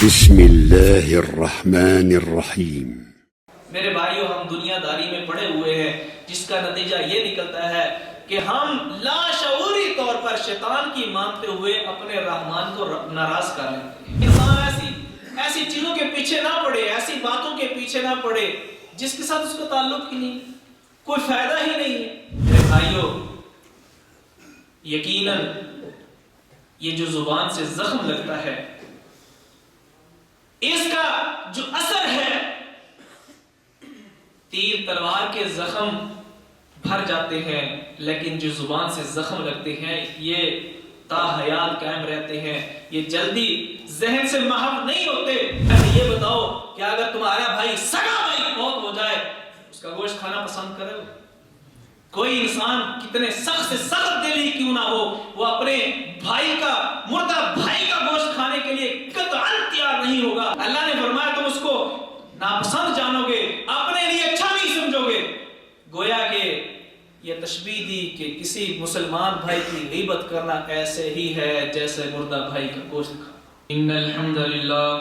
بسم اللہ الرحمن الرحیم۔ میرے بھائیوں، ہم دنیا داری میں پڑے ہوئے ہیں جس کا نتیجہ یہ نکلتا ہے کہ ہم لاشعوری طور پر شیطان کی مانتے ہوئے اپنے رحمان کو ناراض کر لیتے ہیں۔ انسان ایسی چیزوں کے پیچھے نہ پڑے، ایسی باتوں کے پیچھے نہ پڑے جس کے ساتھ اس کا تعلق ہی نہیں، کوئی فائدہ ہی نہیں ہے۔ میرے بھائیوں، یقیناً یہ جو زبان سے زخم لگتا ہے، اس کا جو اثر ہے، تیر تلوار کے زخم بھر جاتے ہیں لیکن جو زبان سے زخم لگتے ہیں یہ تا حیات قائم رہتے ہیں، یہ جلدی ذہن سے محو نہیں ہوتے۔ یہ بتاؤ کہ اگر تمہارا بھائی سگا بھائی موت ہو جائے، اس کا گوشت کھانا پسند کرے گا؟ کوئی انسان کتنے سخت سے سخت دل ہی کیوں نہ ہو، وہ اپنے بھائی کا، مردہ بھائی کا گوشت کھانے کے لیے قطعاً تیار نہیں ہوگا۔ اللہ نے فرمایا تم اس کو ناپسند جانو گے، اپنے لیے اچھا نہیں سمجھو گے۔ گویا کہ یہ تشبیہ دی کہ کسی مسلمان بھائی کی غیبت کرنا ایسے ہی ہے جیسے مردہ بھائی کا گوشت کھانا۔ ان الحمد للہ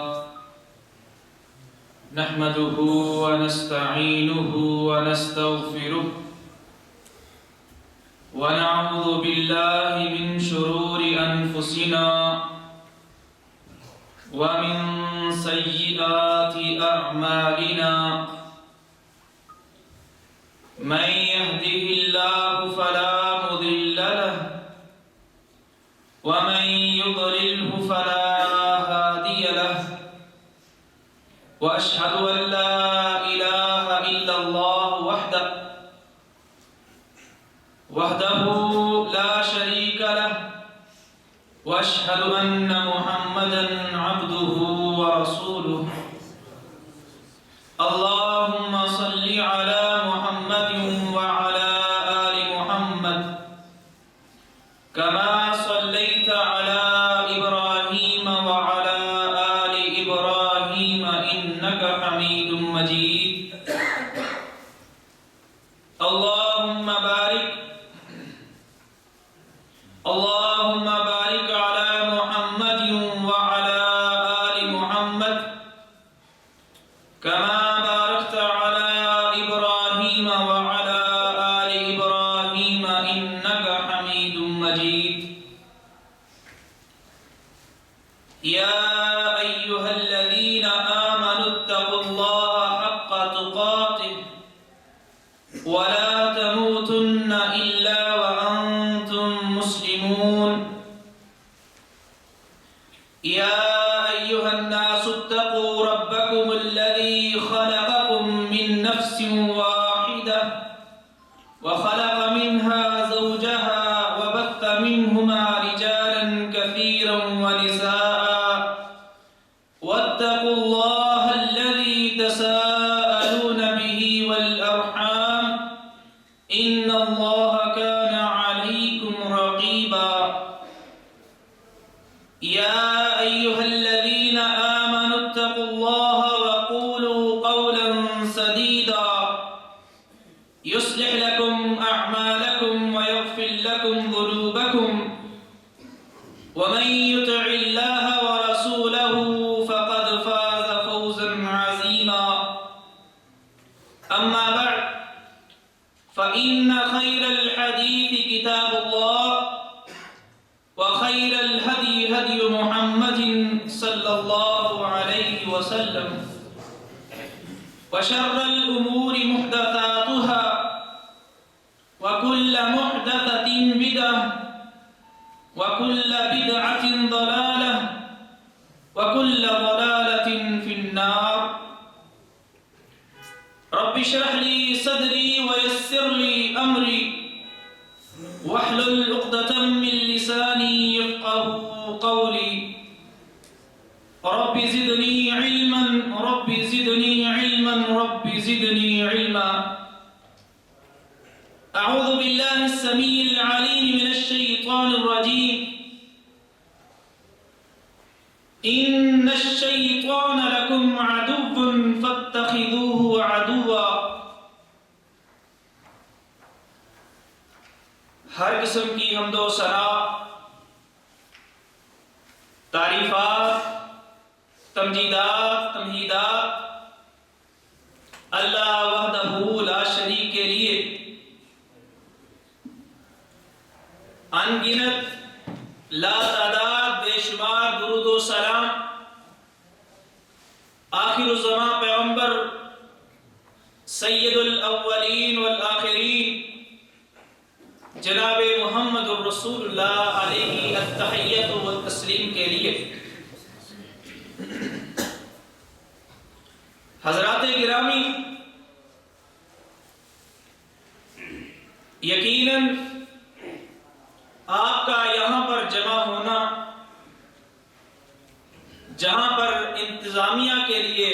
نحمده ونستعینه ونستغفره ونعوذ بالله من شرور أنفسنا ومن سيئات أعمالنا من يهده الله فلا مضل له ومن يضلله فلا هادي له وأشهد أن لا إله إلا الله وحده لا شريك له وأشهد أن محمدا عبده ورسوله اللهم صل على محمد وعلى آل محمد كما صليت على إبراهيم وعلى آل إبراهيم إنك حميد مجيد اللهم بارك على محمد وعلى آل محمد كما باركت على إبراهيم وعلى آل إبراهيم إنك حميد مجيد يا أيها الذين آمنوا اتقوا الله حق تقاته ولا تموتن إلا وأنتم مسلمون يا أيها الناس اتقوا ربكم الذي خلقكم من نفس واحدة وخلق منها زوجها وبث منهما رجالا كثيرا ونساء واتقوا الله الذي تساءلون به والأرحام إن الله كان عليكم رقيبا يا أيها الذين آمنوا اتقوا الله وقولوا قولا سديدا يصلح لكم أعمالكم ويغفر لكم ذنوبكم ومن يطع الله ورسوله فقد فاز فوزا عظيما أما بعد فإن خير الحديث كتاب الله وخير الهدي هدي محمد صلى الله عليه وسلم وشر الأمور محدثاتها وكل محدثة بدعة وكل بدعة ضلالة وكل ضلالة في النار رب اشرح لي صدري ويسر لي أمري واحلل عقدة من لساني يفقهوا قولي رب زدني علما رب زدني علما رب زدني علما أعوذ بالله السميع العليم من الشيطان الرجيم إن الشيطان لكم عدو فاتخذوه عدوا۔ ہر قسم کی حمد و ثنا، تعریفات تمجیدات تمہیدات اللہ وحدہ لا شریک کے لیے ان گنت لا تعداد بے شمار درود و سلام آخر الزمان پیغمبر سید الاولین والآخرین جناب محمد الرسول اللہ علیہ التحیت والتسلیم کے لیے حضرات گرامی، یقیناً آپ کا یہاں پر جمع ہونا جہاں پر انتظامیہ کے لیے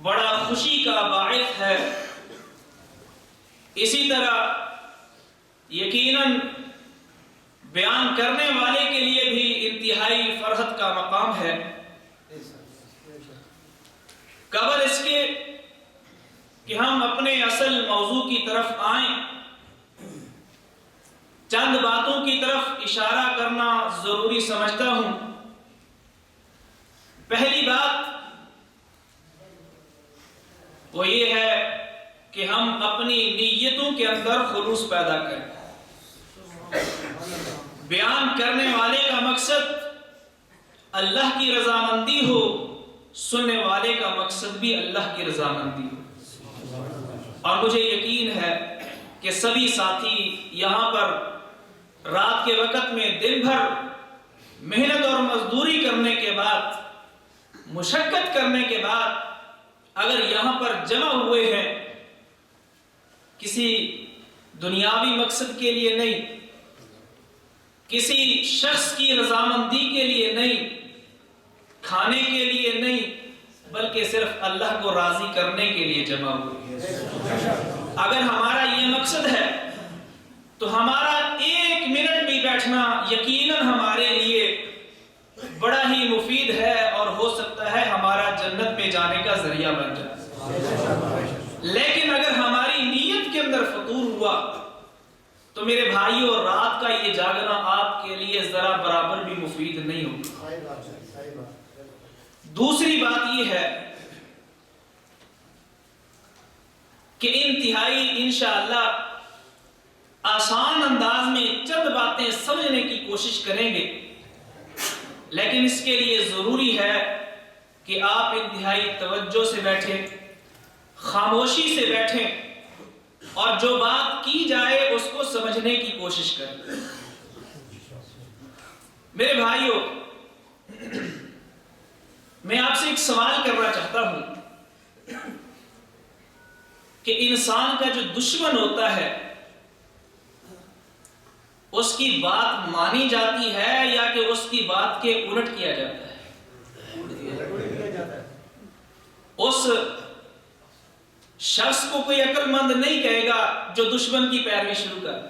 بڑا خوشی کا باعث ہے، اسی طرح یقیناً بیان کرنے والے کے لیے بھی انتہائی فرحت کا مقام ہے۔ قبل اس کے کہ ہم اپنے اصل موضوع کی طرف آئیں، چند باتوں کی طرف اشارہ کرنا ضروری سمجھتا ہوں۔ پہلی بات وہ یہ ہے کہ ہم اپنی نیتوں کے اندر خلوص پیدا کریں۔ بیان کرنے والے کا مقصد اللہ کی رضامندی ہو، سننے والے کا مقصد بھی اللہ کی رضامندی ہو۔ اور مجھے یقین ہے کہ سبھی ساتھی یہاں پر رات کے وقت میں دن بھر محنت اور مزدوری کرنے کے بعد، مشقت کرنے کے بعد اگر یہاں پر جمع ہوئے ہیں، کسی دنیاوی مقصد کے لیے نہیں، کسی شخص کی رضامندی کے لیے نہیں، کھانے کے لیے نہیں، بلکہ صرف اللہ کو راضی کرنے کے لیے جمع ہوئے ہیں۔ اگر ہمارا یہ مقصد ہے تو ہمارا ایک منٹ بھی بیٹھنا یقیناً ہمارے لیے بڑا ہی مفید ہے، اور ہو سکتا ہے ہمارا جنت میں جانے کا ذریعہ بن جائے۔ لیکن اگر ہماری نیت کے اندر فطور ہوا تو میرے بھائیوں، رات کا یہ جاگنا آپ کے لیے ذرا برابر بھی مفید نہیں ہوگا۔ دوسری بات یہ ہے کہ انتہائی انشاءاللہ آسان انداز میں چند باتیں سمجھنے کی کوشش کریں گے، لیکن اس کے لیے ضروری ہے کہ آپ انتہائی توجہ سے بیٹھیں، خاموشی سے بیٹھیں، اور جو بات کی جائے اس کو سمجھنے کی کوشش کریں۔ میرے بھائیوں، میں آپ سے ایک سوال کرنا چاہتا ہوں کہ انسان کا جو دشمن ہوتا ہے اس کی بات مانی جاتی ہے یا کہ اس کی بات کے الٹ کیا جاتا ہے؟ اس شخص کو کوئی عقل مند نہیں کہے گا جو دشمن کی پیروی شروع کر دے،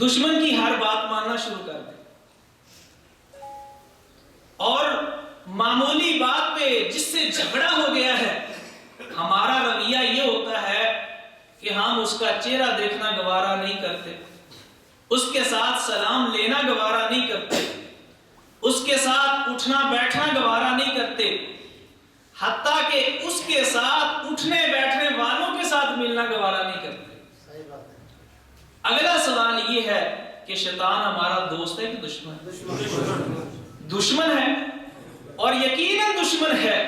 دشمن کی ہر بات ماننا شروع کر دے، اور معمولی بات پہ جس سے جھگڑا ہو گیا ہے ہمارا رویہ یہ ہوتا ہے کہ ہم اس کا چہرہ دیکھنا گوارا نہیں کرتے، اس کے ساتھ سلام لینا گوارا نہیں کرتے، اس کے ساتھ اٹھنا بیٹھنا گوارا نہیں کرتے، حتیٰ کہ اس کے ساتھ اٹھنے بیٹھنے والوں کے ساتھ ملنا گوارا نہیں کرتے۔ اگلا سوال یہ ہے کہ شیطان ہمارا دوست ہے کہ دشمن؟ دشمن ہے، اور یقیناً دشمن ہے،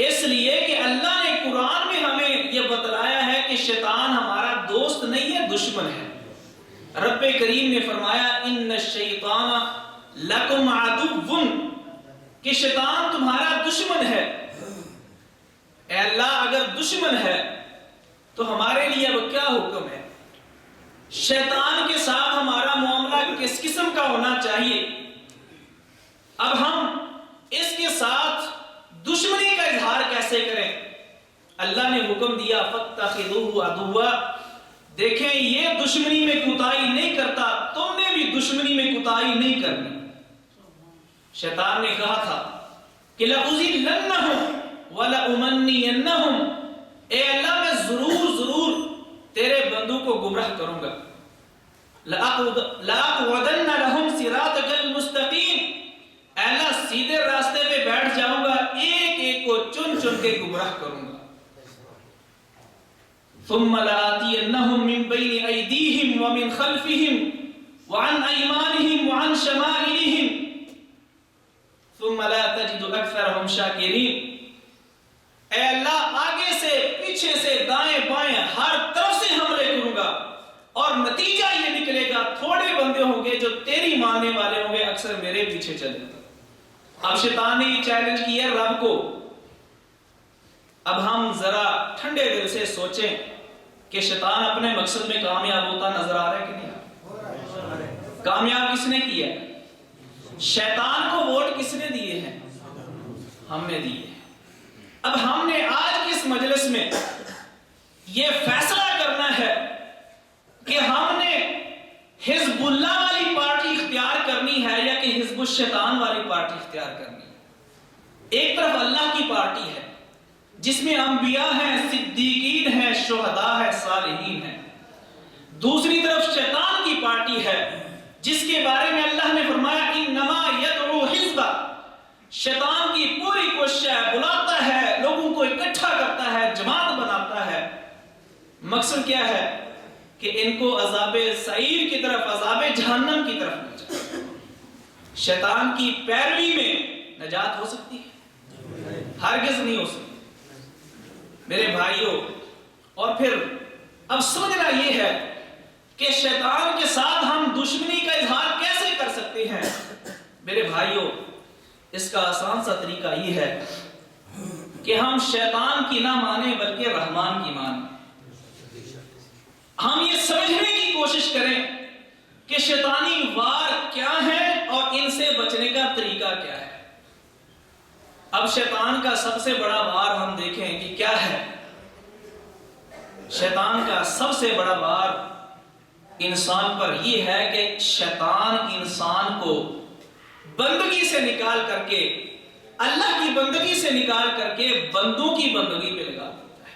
اس لیے کہ اللہ نے قرآن میں ہمیں یہ بتلایا ہے کہ شیطان ہمارا دوست نہیں ہے، دشمن ہے۔ رب کریم نے فرمایا ان الشیطان لکم عدو، کہ شیطان تمہارا دشمن ہے۔ اے اللہ، اگر دشمن ہے تو ہمارے لیے اب کیا حکم ہے؟ شیطان کے ساتھ ہمارا معاملہ کس قسم کا ہونا چاہیے؟ اب ہم اس کے ساتھ دشمنی کا اظہار کیسے کریں؟ اللہ نے حکم دیا فَاتَّخِذُوهُ عَدُوًّا، دیکھیں یہ دشمنی میں کوتاہی نہیں کرتا، تم نے بھی دشمنی میں کوتاہی نہیں کرنی۔ شیطان نے کہا تھا کہ لَأُضِلَّنَّهُمْ وَلَأُمَنِّيَنَّهُمْ، اے اللہ میں ضرور تیرے بندوں کو گمراہ کروں گا۔ لَأَقْعُدَنَّ لَهُمْ صِرَاطَكَ الْمُسْتَقِيمَ، اے اللہ سیدھے راستے پہ بیٹھ جاؤں گا، ایک ایک کو چن چن کے گمراہ کروں گا. ثم لآتینہم من بین ایدیہم ومن خلفہم وعن ایمانہم وعن شمائلہم ثم لا تجد اکثرہم شاکرین. اے اللہ، آگے سے، پیچھے سے، دائیں بائیں، ہر طرف سے حملے کروں گا، اور نتیجہ یہ نکلے گا تھوڑے بندے ہوں گے جو تیری ماننے والے ہوں گے، اکثر میرے پیچھے چلے گا. اب شیطان نے یہ چیلنج کیا رب کو. اب ہم ذرا ٹھنڈے دل سے سوچیں کہ شیطان اپنے مقصد میں کامیاب ہوتا نظر آ رہا ہے کہ نہیں؟ کامیاب کس نے کیا ہے؟ شیطان کو ووٹ کس نے دیے ہیں؟ ہم نے دیے. اب ہم نے آج کی اس مجلس میں یہ فیصلہ کرنا ہے کہ ہم نے حزب اللہ والی پارٹی اختیار کرنی ہے یا کہ حزب الشیطان والی پارٹی اختیار کرنی ہے. ایک طرف اللہ کی پارٹی ہے جس میں انبیاء ہیں، صدیقین ہیں، شہداء ہیں، صالحین ہیں. دوسری طرف شیطان کی پارٹی ہے جس کے بارے میں اللہ نے فرمایا انما یدعو حزبہ. شیطان کی پوری کوشش ہے، بلاتا ہے، لوگوں کو اکٹھا کرتا ہے، جماعت بناتا ہے. مقصد کیا ہے؟ کہ ان کو عذاب سعیر کی طرف، عذاب جہنم کی طرف لے جائے. شیطان کی پیروی میں نجات ہو سکتی ہے؟ ہرگز نہیں ہو سکتی میرے بھائیوں. اور پھر اب سمجھنا یہ ہے کہ شیطان کے ساتھ ہم دشمنی کا اظہار کیسے کر سکتے ہیں. میرے بھائیوں، اس کا آسان سا طریقہ یہ ہے کہ ہم شیطان کی نہ مانیں بلکہ رحمان کی مانیں. ہم یہ سمجھنے کی کوشش کریں کہ شیطانی وار کیا ہے اور ان سے بچنے کا طریقہ کیا ہے. اب شیطان کا سب سے بڑا وار ہم دیکھیں کہ کیا ہے. شیطان کا سب سے بڑا وار انسان پر یہ ہے کہ شیطان انسان کو بندگی سے نکال کر کے، اللہ کی بندگی سے نکال کر کے بندوں کی بندگی پہ لگا دیتا ہے.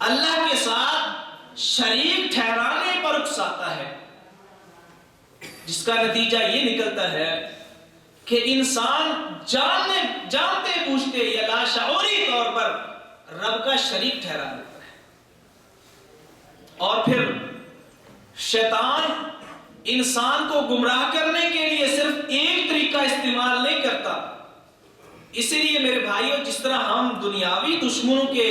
اللہ کے ساتھ شریک ٹھہرانے پر اکساتا ہے، جس کا نتیجہ یہ نکلتا ہے کہ انسان جانتے بوجھتے یا لاشعوری طور پر رب کا شریک ٹھہرا دیتا ہے. اور پھر شیطان انسان کو گمراہ کرنے کے لیے صرف ایک طریقہ استعمال نہیں کرتا. اسی لیے میرے بھائیوں، جس طرح ہم دنیاوی دشمنوں کے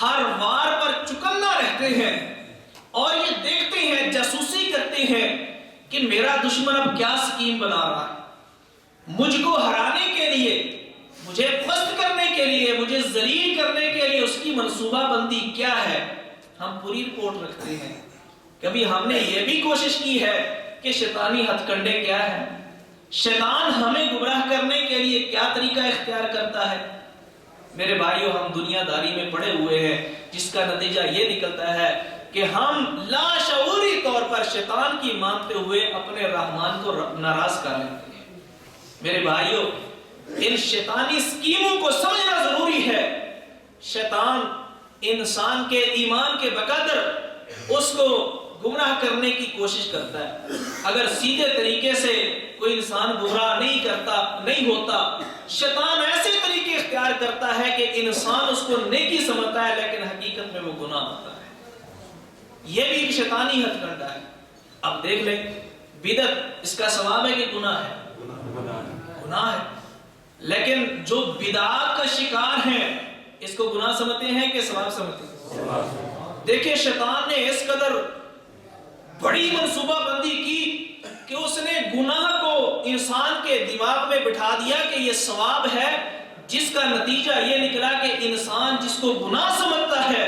ہر وار پر چکنا رہتے ہیں اور یہ دیکھتے ہیں، جاسوسی کرتے ہیں کہ میرا دشمن اب کیا سکیم بنا رہا ہے، مجھ کو ہرانے کے لیے، مجھے پست کرنے کے لیے، مجھے ذلیل کرنے کے لیے اس کی منصوبہ بندی کیا ہے، ہم پوری رپورٹ رکھتے ہیں. کبھی ہم نے یہ بھی کوشش کی ہے کہ شیطانی ہتھ کنڈے کیا ہے، شیطان ہمیں گمراہ کرنے کے لیے کیا طریقہ اختیار کرتا ہے. میرے بھائیوں، ہم دنیا داری میں پڑے ہوئے ہیں جس کا نتیجہ یہ نکلتا ہے کہ ہم لاشعوری طور پر شیطان کی مانتے ہوئے اپنے رحمان کو ناراض کر لیتے ہیں. میرے بھائیوں، ان شیطانی اسکیموں کو سمجھنا ضروری ہے. شیطان انسان کے ایمان کے بقدر اس کو گمراہ کرنے کی کوشش کرتا ہے. اگر سیدھے طریقے سے کوئی انسان گمراہ نہیں ہوتا، شیطان ایسے طریقے اختیار کرتا ہے کہ انسان اس کو نیکی سمجھتا ہے لیکن حقیقت میں وہ گناہ ہوتا ہے. یہ بھی ایک شیطانی ہتھ کنڈا ہے. اب دیکھ لیں، بدعت اس کا ثواب ہے کہ گناہ ہے؟ گناہ ہے. لیکن جو بدعات کا شکار ہیں اس کو گناہ سمجھتے ہیں کہ ثواب سمجھتے ہیں؟ دیکھیں، شیطان نے اس قدر بڑی منصوبہ بندی کی کہ اس نے گناہ کو انسان کے دماغ میں بٹھا دیا کہ یہ ثواب ہے، جس کا نتیجہ یہ نکلا کہ انسان جس کو گناہ سمجھتا ہے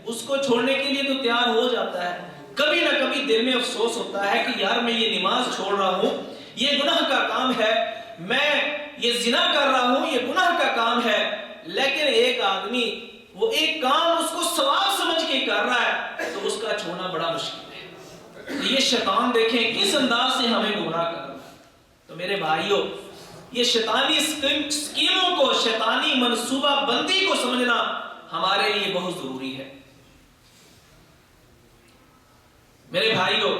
اس کو چھوڑنے کے لیے تو تیار ہو جاتا ہے. کبھی نہ کبھی دل میں افسوس ہوتا ہے کہ یار میں یہ نماز چھوڑ رہا ہوں، یہ گناہ کا کام ہے، میں یہ زنا کر رہا ہوں، یہ گناہ کا کام ہے. لیکن ایک آدمی وہ ایک کام اس کو ثواب سمجھ کے کر رہا ہے تو اس کا چھوڑنا بڑا مشکل ہے. یہ شیطان دیکھیں کس انداز سے ہمیں گمراہ کر رہا ہے. تو میرے بھائیوں، یہ شیطانی اسکیموں کو، شیطانی منصوبہ بندی کو سمجھنا ہمارے لیے بہت ضروری ہے. میرے بھائیوں،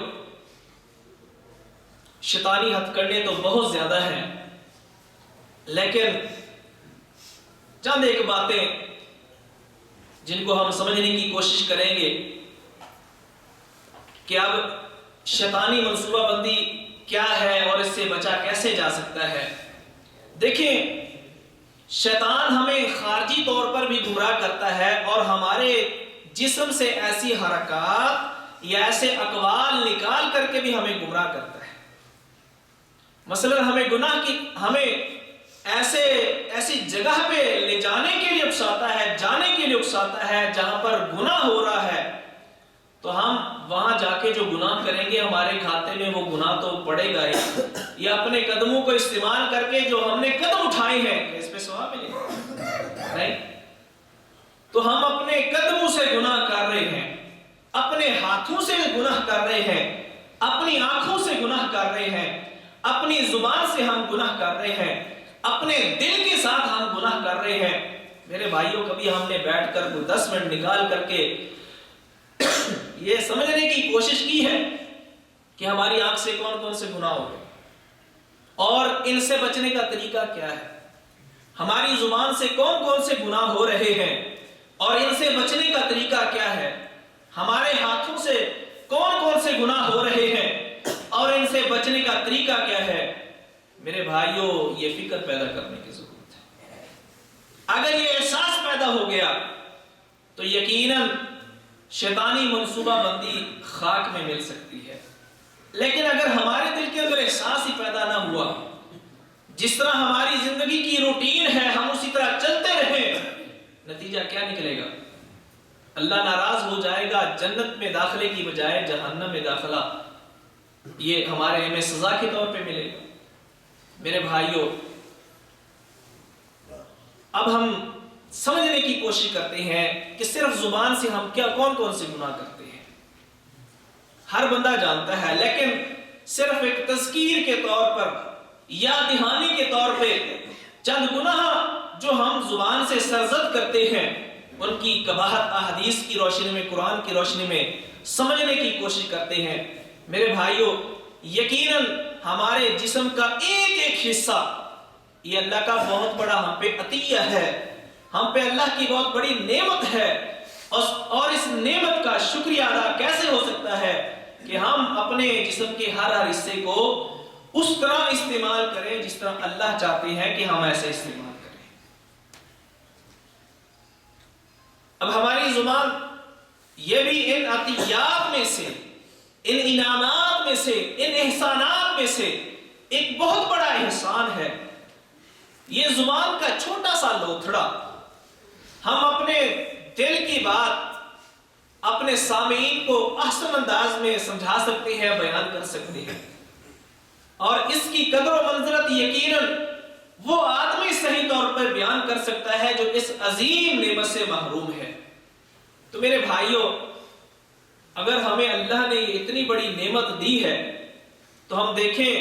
شیطانی ہتھ کنڈے تو بہت زیادہ ہیں، لیکن چند ایک باتیں جن کو ہم سمجھنے کی کوشش کریں گے کہ اب شیطانی منصوبہ بندی کیا ہے اور اس سے بچا کیسے جا سکتا ہے۔ دیکھیں، شیطان ہمیں خارجی طور پر بھی گمراہ کرتا ہے اور ہمارے جسم سے ایسی حرکات یا ایسے اقوال نکال کر کے بھی ہمیں گمراہ کرتا ہے۔ مثلا ہمیں ایسی جگہ پہ لے جانے کے لیے جانے کے لیے اکساتا ہے جہاں پر گناہ ہو رہا ہے، تو ہم وہاں جا کے جو گناہ کریں گے ہمارے کھاتے میں وہ گناہ تو پڑے گا ہی، یا اپنے قدموں کو استعمال کر کے جو ہم نے قدم اٹھائے ہیں اس پہ ثواب ملے گا نہیں؟ تو ہم اپنے قدموں سے گناہ کر رہے ہیں، اپنے ہاتھوں سے گناہ کر رہے ہیں، اپنی آنکھوں سے گناہ کر رہے ہیں، اپنی زبان سے ہم گناہ کر رہے ہیں، اپنے دل کے ساتھ ہم گناہ کر رہے ہیں۔ میرے بھائیوں، کبھی ہم نے بیٹھ کر 10 منٹ نکال کر کے یہ سمجھنے کی کوشش کی ہے کہ ہماری آنکھ سے کون کون سے گناہ ہو گئے اور ان سے بچنے کا طریقہ کیا ہے؟ ہماری زبان سے کون کون سے گناہ ہو رہے ہیں اور ان سے بچنے کا طریقہ کیا ہے؟ ہمارے ہاتھوں سے کون کون سے گناہ ہو رہے ہیں اور ان سے بچنے کا طریقہ کیا ہے؟ میرے بھائیوں، یہ فکر پیدا کرنے کی ضرورت ہے۔ اگر یہ احساس پیدا ہو گیا تو یقیناً شیطانی منصوبہ بندی خاک میں مل سکتی ہے۔ لیکن اگر ہمارے دل کے اندر احساس ہی پیدا نہ ہوا، جس طرح ہماری زندگی کی روٹین ہے ہم اسی طرح چلتے رہیں، نتیجہ کیا نکلے گا؟ اللہ ناراض ہو جائے گا، جنت میں داخلے کی بجائے جہنم میں داخلہ یہ ہمیں سزا کے طور پہ ملے گا۔ میرے بھائیوں، اب ہم سمجھنے کی کوشش کرتے ہیں کہ صرف زبان سے ہم کون کون سے گناہ کرتے ہیں۔ ہر بندہ جانتا ہے، لیکن صرف ایک تذکیر کے طور پر یا دہانی کے طور پہ چند گناہ جو ہم زبان سے سرزد کرتے ہیں ان کی قباحت احادیث کی روشنی میں، قرآن کی روشنی میں سمجھنے کی کوشش کرتے ہیں۔ میرے بھائیوں، یقیناً ہمارے جسم کا ایک ایک حصہ یہ اللہ کا بہت بڑا ہم پہ عطیہ ہے، ہم پہ اللہ کی بہت بڑی نعمت ہے، اور اس نعمت کا شکریہ ادا کیسے ہو سکتا ہے کہ ہم اپنے جسم کے ہر حصے کو اس طرح استعمال کریں جس طرح اللہ چاہتے ہیں کہ ہم ایسے استعمال کریں۔ اب ہماری زبان یہ بھی ان عطیات میں سے، ان انعامات میں سے، ان احسانات میں سے ایک بہت بڑا احسان ہے۔ یہ زبان کا چھوٹا سا لوتھڑا ہم اپنے دل کی بات اپنے سامعین کو احسن انداز میں سمجھا سکتے ہیں، بیان کر سکتے ہیں، اور اس کی قدر و منزلت یقیناً وہ آدمی صحیح طور پر بیان کر سکتا ہے جو اس عظیم نعمت سے محروم ہے۔ تو میرے بھائیوں، اگر ہمیں اللہ نے یہ اتنی بڑی نعمت دی ہے تو ہم دیکھیں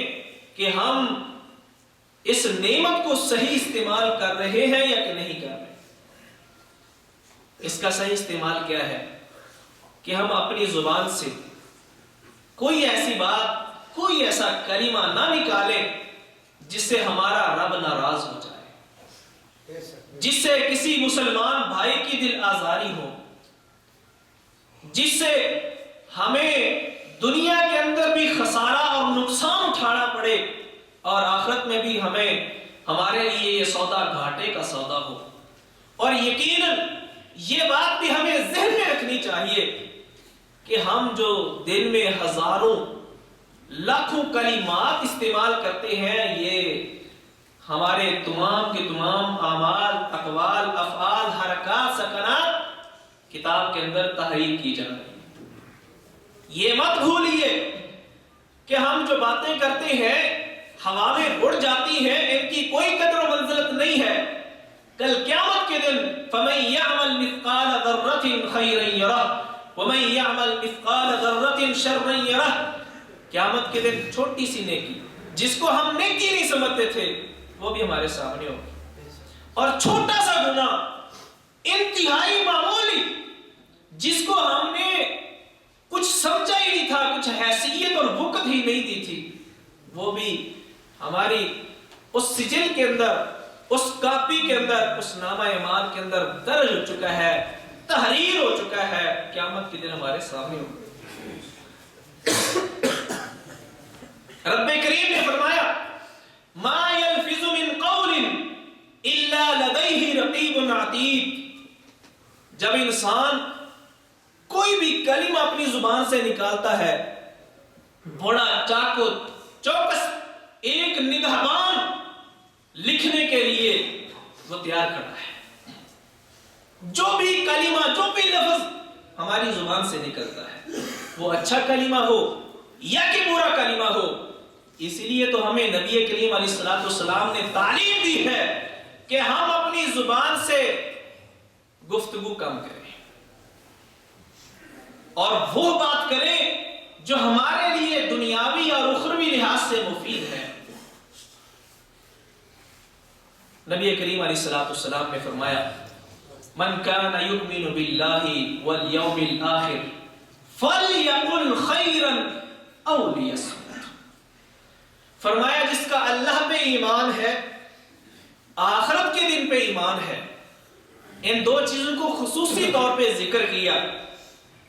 کہ ہم اس نعمت کو صحیح استعمال کر رہے ہیں یا کہ نہیں کر رہے۔ اس کا صحیح استعمال کیا ہے کہ ہم اپنی زبان سے کوئی ایسی بات، کوئی ایسا کلمہ نہ نکالیں جس سے ہمارا رب ناراض ہو جائے، جس سے کسی مسلمان بھائی کی دل آزاری ہو، جس سے ہمیں دنیا کے اندر بھی خسارہ اور نقصان اٹھانا پڑے اور آخرت میں بھی ہمارے لیے یہ سودا گھاٹے کا سودا ہو۔ اور یقیناً یہ بات بھی ہمیں ذہن میں رکھنی چاہیے کہ ہم جو دن میں ہزاروں لاکھوں کلمات استعمال کرتے ہیں، یہ ہمارے تمام کے تمام اعمال، اقوال، افعال، حرکات، سکنات کتاب کے اندر تحریر کی جا رہی ہے۔ یہ مت بھولیے کہ ہم جو باتیں کرتے ہیں ہوا میں اڑ جاتی ہیں، ان کی کوئی قدر و منزلت نہیں ہے۔ کل قیامت کے دن فَمَن يَعْمَلْ مِثْقَالَ ذَرَّةٍ خَيْرًا يَرَهُ وَمَن يَعْمَلْ مِثْقَالَ ذَرَّةٍ شَرًّا يَرَهُ۔ قیامت کے دن چھوٹی سی نیکی جس کو ہم نیکی نہیں سمجھتے تھے وہ بھی ہمارے سامنے ہوگی، اور چھوٹا سا گناہ انتہائی معمولی جس کو ہم نے کچھ سمجھا ہی نہیں تھا، کچھ حیثیت اور وقت ہی نہیں دی تھی، وہ بھی ہماری اس سجل کے اندر، اس کاپی کے اندر، اس نامہ اعمال کے اندر درج ہو چکا ہے، تحریر ہو چکا ہے، قیامت کے دن ہمارے سامنے ہوگا۔ رب کریم نے فرمایا ما يلفظ من قول الا لديه رقیب عتید۔ جب انسان کوئی بھی کلمہ اپنی زبان سے نکالتا ہے، بڑا چاقو چوکس ایک نگہبان لکھنے کے لیے وہ تیار کرتا ہے۔ جو بھی کلمہ، جو بھی لفظ ہماری زبان سے نکلتا ہے، وہ اچھا کلمہ ہو یا کہ برا کلمہ ہو، اس لیے تو ہمیں نبی کریم علیہ السلام نے تعلیم دی ہے کہ ہم اپنی زبان سے گفتگو کم کریں اور وہ بات کریں جو ہمارے لیے دنیاوی اور اخروی لحاظ سے مفید ہے۔ نبی کریم علیہ السلام نے فرمایا من کان یؤمن باللہ والیوم الآخر فلیقل خیرا او لیصمت۔ فرمایا جس کا اللہ پہ ایمان ہے، آخرت کے دن پہ ایمان ہے، ان دو چیزوں کو خصوصی طور پہ ذکر کیا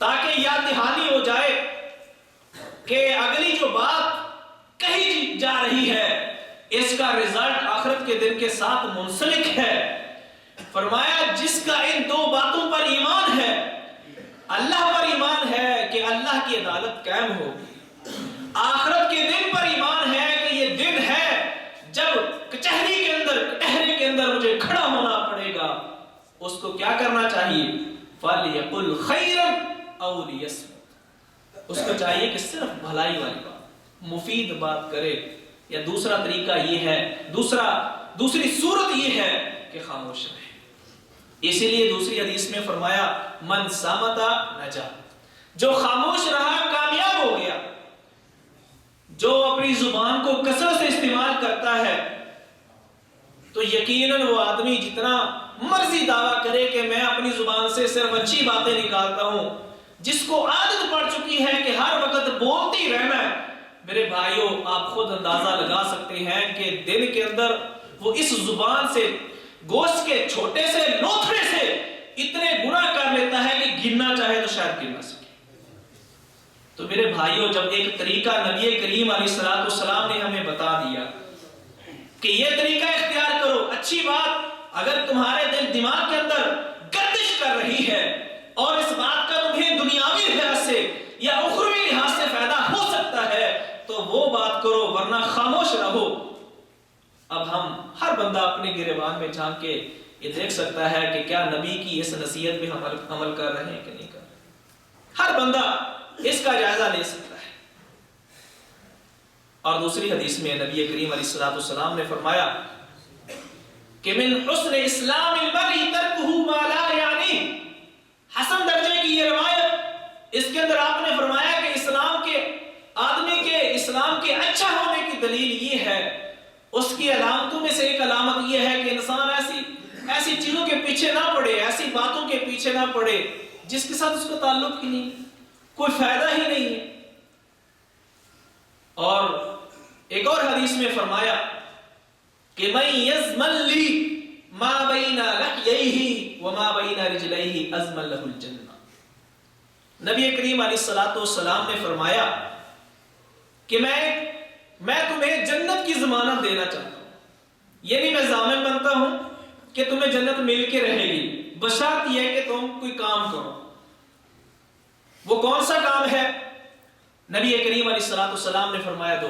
تاکہ یاد دہانی ہو جائے کہ اگلی جو بات کہی جا رہی ہے اس کا رزلٹ آخرت کے دن کے ساتھ منسلک ہے۔ فرمایا جس کا ان دو باتوں پر ایمان ہے، اللہ پر ایمان ہے کہ اللہ کی عدالت قائم ہوگی، آخرت کے دن پر ایمان ہے کہ یہ دن ہے جب کچہری کے اندر، کٹہرے کے اندر مجھے کھڑا ہونا پڑے گا، اس کو کیا کرنا چاہیے؟ فَلْيَقُلْ خَيْرًا أَوْ لِيَصْمُتْ۔ اس کو چاہیے کہ صرف بھلائی والی بات، مفید بات کرے، یا دوسرا طریقہ یہ ہے، دوسری صورت یہ ہے کہ خاموش رہے۔ اسی لیے دوسری حدیث میں فرمایا من صامت نجا، جو خاموش رہا کامیاب ہو گیا۔ جو اپنی زبان کو کثرت سے استعمال کرتا ہے تو یقیناً وہ آدمی جتنا مرضی دعویٰ کرے کہ میں اپنی زبان سے صرف اچھی باتیں نکالتا ہوں، جس کو عادت پڑ چکی ہے کہ ہر وقت بولتی رہنا ہے، میرے بھائیوں آپ خود اندازہ لگا سکتے ہیں کہ دن کے اندر وہ اس زبان سے، گوشت کے چھوٹے سے لوتھڑے سے اتنے گناہ کر لیتا ہے کہ گننا چاہے تو شاید گن نہ سکے۔ تو میرے بھائیوں جب ایک طریقہ نبی کریم علیہ السلام نے ہمیں بتا دیا کہ یہ طریقہ اختیار کرو، اچھی بات اگر تمہارے دل دماغ کے اندر گردش کر رہی ہے اور اس بات کا تمہیں دنیاوی لحاظ سے یا اخروی لحاظ سے فائدہ ہو سکتا ہے تو وہ بات کرو، ورنہ خاموش رہو۔ اب ہم ہر بندہ اپنے گریبان میں جھانک کے یہ دیکھ سکتا ہے کہ کیا نبی کی اس نصیحت پہ ہم عمل کر رہے ہیں کہ نہیں کر رہے۔ ہر بندہ اس کا جائزہ لے سکتا ہے۔ اور دوسری حدیث میں نبی کریم علیہ السلام نے فرمایا کہ من حسن اسلام المرء ترکہ ما لا یعنی۔ حسن درجے کی یہ روایت، اس کے اندر آپ نے فرمایا کہ اسلام کے آدمی کے، اسلام کے اچھا ہونے کی دلیل یہ ہے، اس کی علامتوں میں سے ایک علامت یہ ہے کہ انسان ایسی چیزوں کے پیچھے نہ پڑے، ایسی باتوں کے پیچھے نہ پڑے جس کے ساتھ اس کو تعلق ہی نہیں، کوئی فائدہ ہی نہیں ہے۔ اور ایک اور حدیث میں فرمایا کہ من یضمن لی ما بین لحییہ وما بین رجلیہ اضمن لہ الجنہ۔ نبی کریم علیہ السلام نے فرمایا کہ میں تمہیں جنت کی ضمانت دینا چاہتا ہوں، یعنی میں ضامن بنتا ہوں کہ تمہیں جنت مل کے رہے گی، بشرط یہ کہ تم کوئی کام کرو۔ وہ کون سا کام ہے؟ نبی کریم علیہ السلام نے فرمایا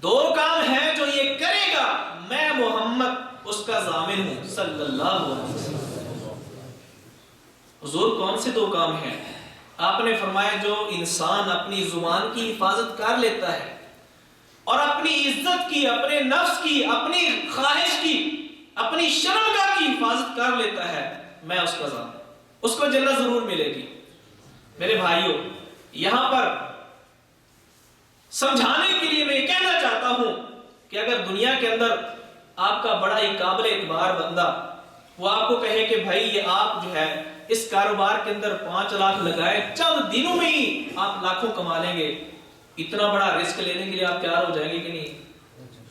دو کام ہیں جو یہ کرے گا میں محمد اس کا ضامن ہوں صلی اللہ علیہ وسلم۔ حضور کون سے دو کام ہیں؟ آپ نے فرمایا جو انسان اپنی زبان کی حفاظت کر لیتا ہے اور اپنی عزت کی، اپنے نفس کی، اپنی خواہش کی، اپنی شرمگاہ کی حفاظت کر لیتا ہے، میں اس کا ضامن، اس کو جنت ضرور ملے گی۔ میرے بھائیوں یہاں پر سمجھانے کے لیے میں یہ کہنا چاہتا ہوں کہ اگر دنیا کے اندر آپ کا بڑا ہی قابل اعتبار بندہ وہ آپ کو کہے کہ بھائی یہ آپ جو ہے اس کاروبار کے اندر 5 لاکھ لگائے، چند دنوں میں ہی آپ لاکھوں کما لیں گے، اتنا بڑا رسک لینے کے لیے آپ تیار ہو جائیں گے کہ نہیں؟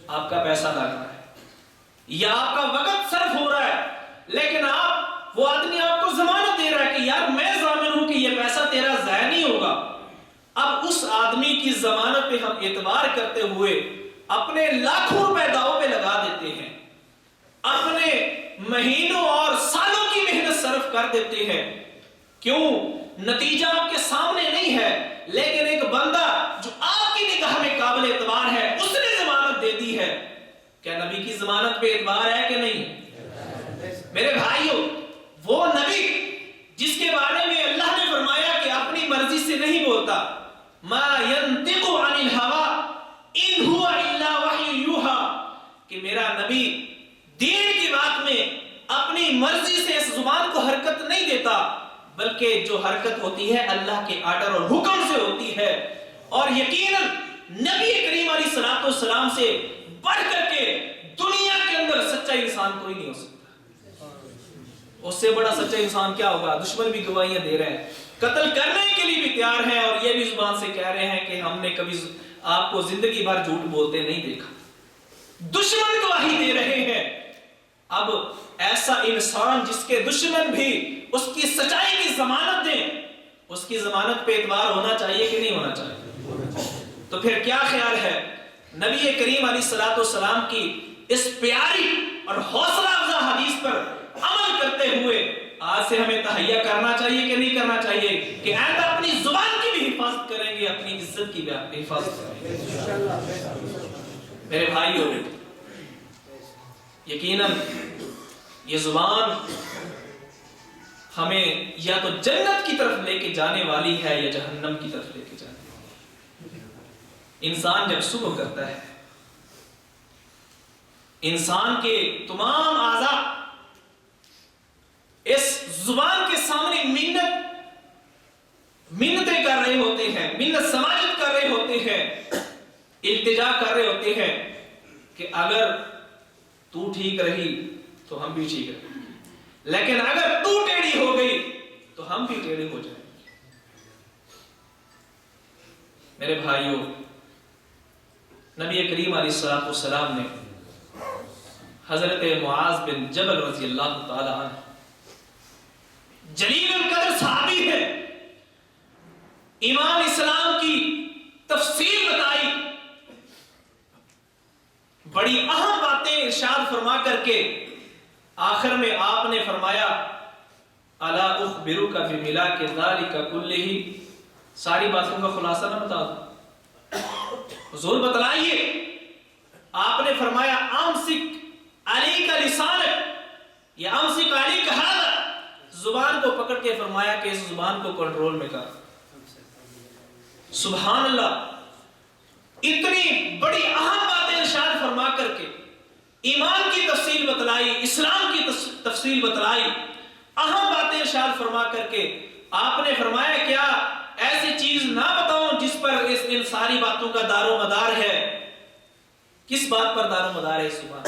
آپ کا پیسہ لگ رہا ہے یا آپ کا وقت صرف ہو رہا ہے، لیکن وہ آدمی آپ کو ضمانت دے رہا ہے کہ یار میں ضامن ہوں کہ یہ پیسہ تیرا ضائع نہیں ہوگا۔ اب اس آدمی کی ضمانت پہ ہم اعتبار کرتے ہوئے اپنے لاکھوں روپے داؤ پہ لگا دیتے ہیں، اپنے مہینوں اور سالوں کی محنت صرف کر دیتے ہیں۔ کیوں؟ نتیجہ آپ کے سامنے نہیں ہے، لیکن ایک بندہ جو آپ کی نگاہ میں قابل اعتبار ہے اس نے ضمانت دے دی ہے۔ کیا نبی کی ضمانت پہ اعتبار ہے کہ نہیں؟ میرے بھائیوں، وہ نبی جس کے بارے میں اللہ نے فرمایا کہ اپنی مرضی سے نہیں بولتا، ما ينطق عن الهوى ان هو الا وحی یوحی، کہ میرا نبی دین کی بات میں اپنی مرضی سے اس زبان کو حرکت نہیں دیتا، بلکہ جو حرکت ہوتی ہے اللہ کے آرڈر اور حکم سے ہوتی ہے۔ اور یقیناً نبی کریم علیہ الصلوۃ والسلام سے بڑھ کر کے دنیا کے اندر سچا انسان کوئی نہیں ہو سکتا۔ اس سے بڑا سچا انسان کیا ہوگا؟ دشمن بھی گواہیاں دے رہے ہیں، قتل کرنے کے لیے بھی تیار ہیں، اور یہ بھی زبان سے کہہ رہے ہیں کہ ہم نے کبھی آپ کو زندگی بھر جھوٹ بولتے نہیں دیکھا۔ دشمن گواہی دے رہے ہیں۔ اب ایسا انسان جس کے دشمن بھی اس کی سچائی کی ضمانت دیں، اس کی ضمانت پہ اعتبار ہونا چاہیے کہ نہیں ہونا چاہیے؟ تو پھر کیا خیال ہے نبی کریم علیہ الصلوۃ والسلام کی اس پیاری اور حوصلہ افزا حدیث پر عمل کرتے ہوئے آج سے ہمیں تہیہ کرنا چاہیے کہ نہیں کرنا چاہیے کہ آئندہ اپنی زبان کی بھی حفاظت کریں گے، اپنی عزت کی بھی حفاظت کریں گے؟ میرے بھائیوں، یقیناً یہ زبان ہمیں یا تو جنت کی طرف لے کے جانے والی ہے یا جہنم کی طرف لے کے جانے والی ہے۔ انسان جب صبح کرتا ہے، انسان کے تمام اعضاء اس زبان کے سامنے منتیں کر رہے ہوتے ہیں، منت سماجت کر رہے ہوتے ہیں، التجا کر رہے ہوتے ہیں کہ اگر تو ٹھیک رہی تو ہم بھی ٹھیک رہیں، لیکن اگر تو ٹیڑھی ہو گئی تو ہم بھی ٹیڑھے ہو جائیں گے۔ میرے بھائیوں، نبی کریم علیہ الصلوۃ والسلام نے حضرت معاذ بن جبل رضی اللہ تعالی عنہ، جلیل القدر صحابی ہے، ایمان اسلام کی تفصیل بتائی، بڑی اہم باتیں ارشاد فرما کر کے آخر میں آپ نے فرمایا الا اخبرک بملاک ذلک کلہ، ساری باتوں کا خلاصہ نہ بتا دوں؟ حضور بتلائیے۔ آپ نے فرمایا امسک علیک لسانک یا امسک علیک ھذا، زبان کو پکڑ کے فرمایا کہ اس زبان کو کنٹرول میں کر۔ سبحان اللہ، اتنی بڑی اہم باتیں ارشاد فرما کر کے ایمان کی تفصیل بتلائی، اسلام کی تفصیل بتلائی، اہم باتیں ارشاد فرما کر کے آپ نے فرمایا کیا ایسی چیز نہ بتاؤں جس پر ان ساری باتوں کا دار و مدار ہے؟ کس بات پر دار و مدار ہے اس زبان؟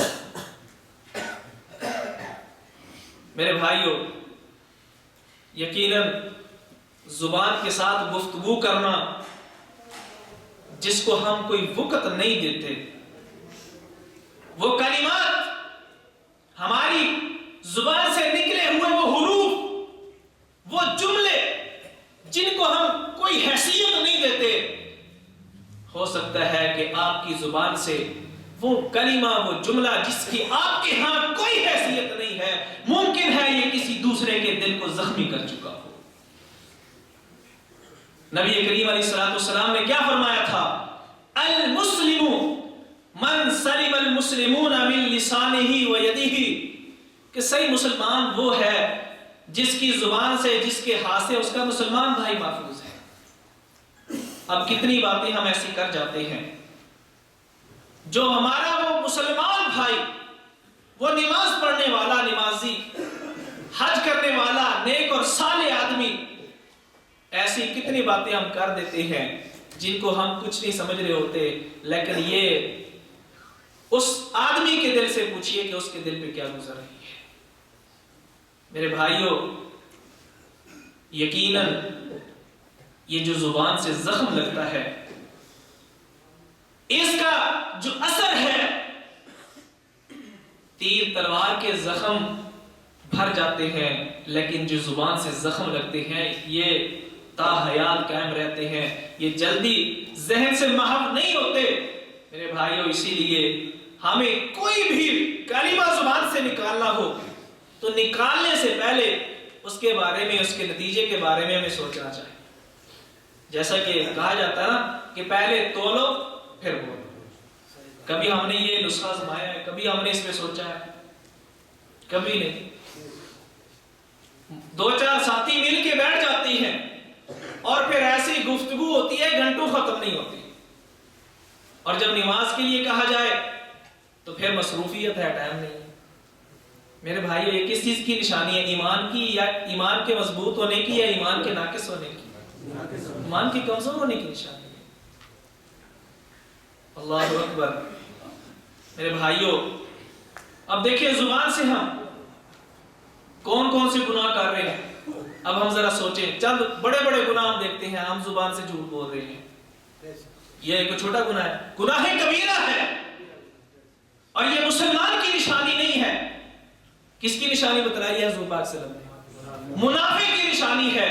میرے بھائیوں، یقیناً زبان کے ساتھ گفتگو کرنا جس کو ہم کوئی وقت نہیں دیتے، وہ کلمات، ہماری زبان سے نکلے ہوئے وہ حروف، وہ جملے جن کو ہم کوئی حیثیت نہیں دیتے، ہو سکتا ہے کہ آپ کی زبان سے وہ کلمہ، وہ جملہ جس کی آپ کے ہاں کوئی حیثیت نہیں ہے، ممکن ہے یہ کسی دوسرے کے دل کو زخمی کر چکا ہو۔ نبی کریم علیہ الصلوۃ والسلام نے کیا فرمایا تھا؟ المسلم من سلم المسلمون من لسانہ و یدہ، کہ صحیح مسلمان وہ ہے جس کی زبان سے، جس کے ہاتھ سے اس کا مسلمان بھائی محفوظ ہے۔ اب کتنی باتیں ہم ایسی کر جاتے ہیں، جو ہمارا وہ مسلمان بھائی، وہ نماز پڑھنے والا نمازی، حج کرنے والا نیک اور صالح آدمی، ایسی کتنی باتیں ہم کر دیتے ہیں جن کو ہم کچھ نہیں سمجھ رہے ہوتے، لیکن یہ اس آدمی کے دل سے پوچھئے کہ اس کے دل پہ کیا گزر رہی ہے۔ میرے بھائیوں، یقیناً یہ جو زبان سے زخم لگتا ہے، اس کا جو اثر ہے تیر تلوار کے زخم بھر جاتے ہیں لیکن جو زبان سے زخم لگتے ہیں یہ تا حیات قائم رہتے ہیں، یہ جلدی ذہن سے محو نہیں ہوتے۔ میرے بھائیوں، اسی لیے ہمیں کوئی بھی کلمہ زبان سے نکالنا ہو تو نکالنے سے پہلے اس کے بارے میں، اس کے نتیجے کے بارے میں ہمیں سوچنا چاہیے۔ جیسا کہ کہا جاتا ہے نا کہ پہلے تولو پھر بولو۔ کبھی ہم نے یہ نسخہ آزمایا ہے؟ کبھی ہم نے اس پہ سوچا ہے؟ کبھی نہیں۔ دو چار ساتھی مل کے بیٹھ جاتی ہیں اور پھر ایسی گفتگو ہوتی ہے گھنٹوں ختم نہیں ہوتی، اور جب نماز کے لیے کہا جائے تو پھر مصروفیت ہے، ٹائم نہیں ہے۔ میرے بھائیو، یہ کس چیز کی نشانی ہے؟ ایمان کی، یا ایمان کے مضبوط ہونے کی، یا ایمان کے ناقص ہونے کی؟ ایمان کے کمزور ہونے کی نشانی ہے۔ اللہ اکبر۔ میرے بھائیو، اب دیکھیں زبان سے ہم کون کون سے گناہ کر رہے ہیں۔ اب ہم ذرا سوچیں، چند بڑے بڑے گناہ ہم دیکھتے ہیں، ہم زبان سے جھوٹ بول رہے ہیں۔ یہ ایک چھوٹا گناہ ہے، گناہ کبیرہ ہے، اور یہ مسلمان کی نشانی نہیں ہے۔ کس کی نشانی بتلائی ہے حضور پاک صلی اللہ علیہ وسلم؟ منافق کی نشانی ہے۔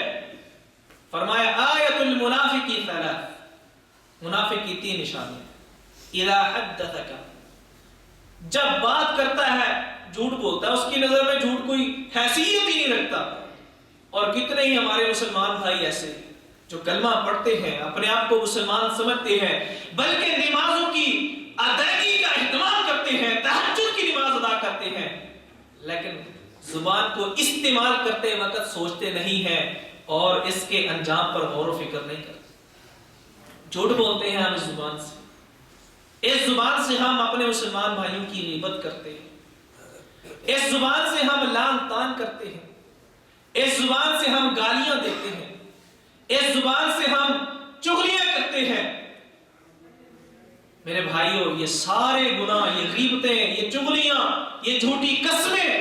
فرمایا آیت المنافق ثلاث، منافق کی 3 نشانی۔ اذا حدثک، جب بات کرتا ہے جھوٹ بولتا ہے، اس کی نظر میں جھوٹ کوئی حیثیت ہی نہیں رکھتا۔ اور کتنے ہی ہمارے مسلمان بھائی ایسے جو کلمہ پڑھتے ہیں، اپنے آپ کو مسلمان سمجھتے ہیں، بلکہ نمازوں کی ادائیگی کا اہتمام کرتے ہیں، تہجد کی نماز ادا کرتے ہیں، لیکن زبان کو استعمال کرتے وقت سوچتے نہیں ہیں اور اس کے انجام پر غور و فکر نہیں کرتے۔ جھوٹ بولتے ہیں ہم اس زبان سے، اس زبان سے ہم اپنے مسلمان بھائیوں کی غیبت کرتے ہیں، اس زبان سے ہم لعن طعن کرتے ہیں، اس زبان سے ہم گالیاں دیتے ہیں، اس زبان سے ہم چغلیاں کرتے ہیں۔ میرے بھائیوں، یہ سارے گناہ، یہ غیبتیں، یہ چغلیاں، یہ جھوٹی قسمیں،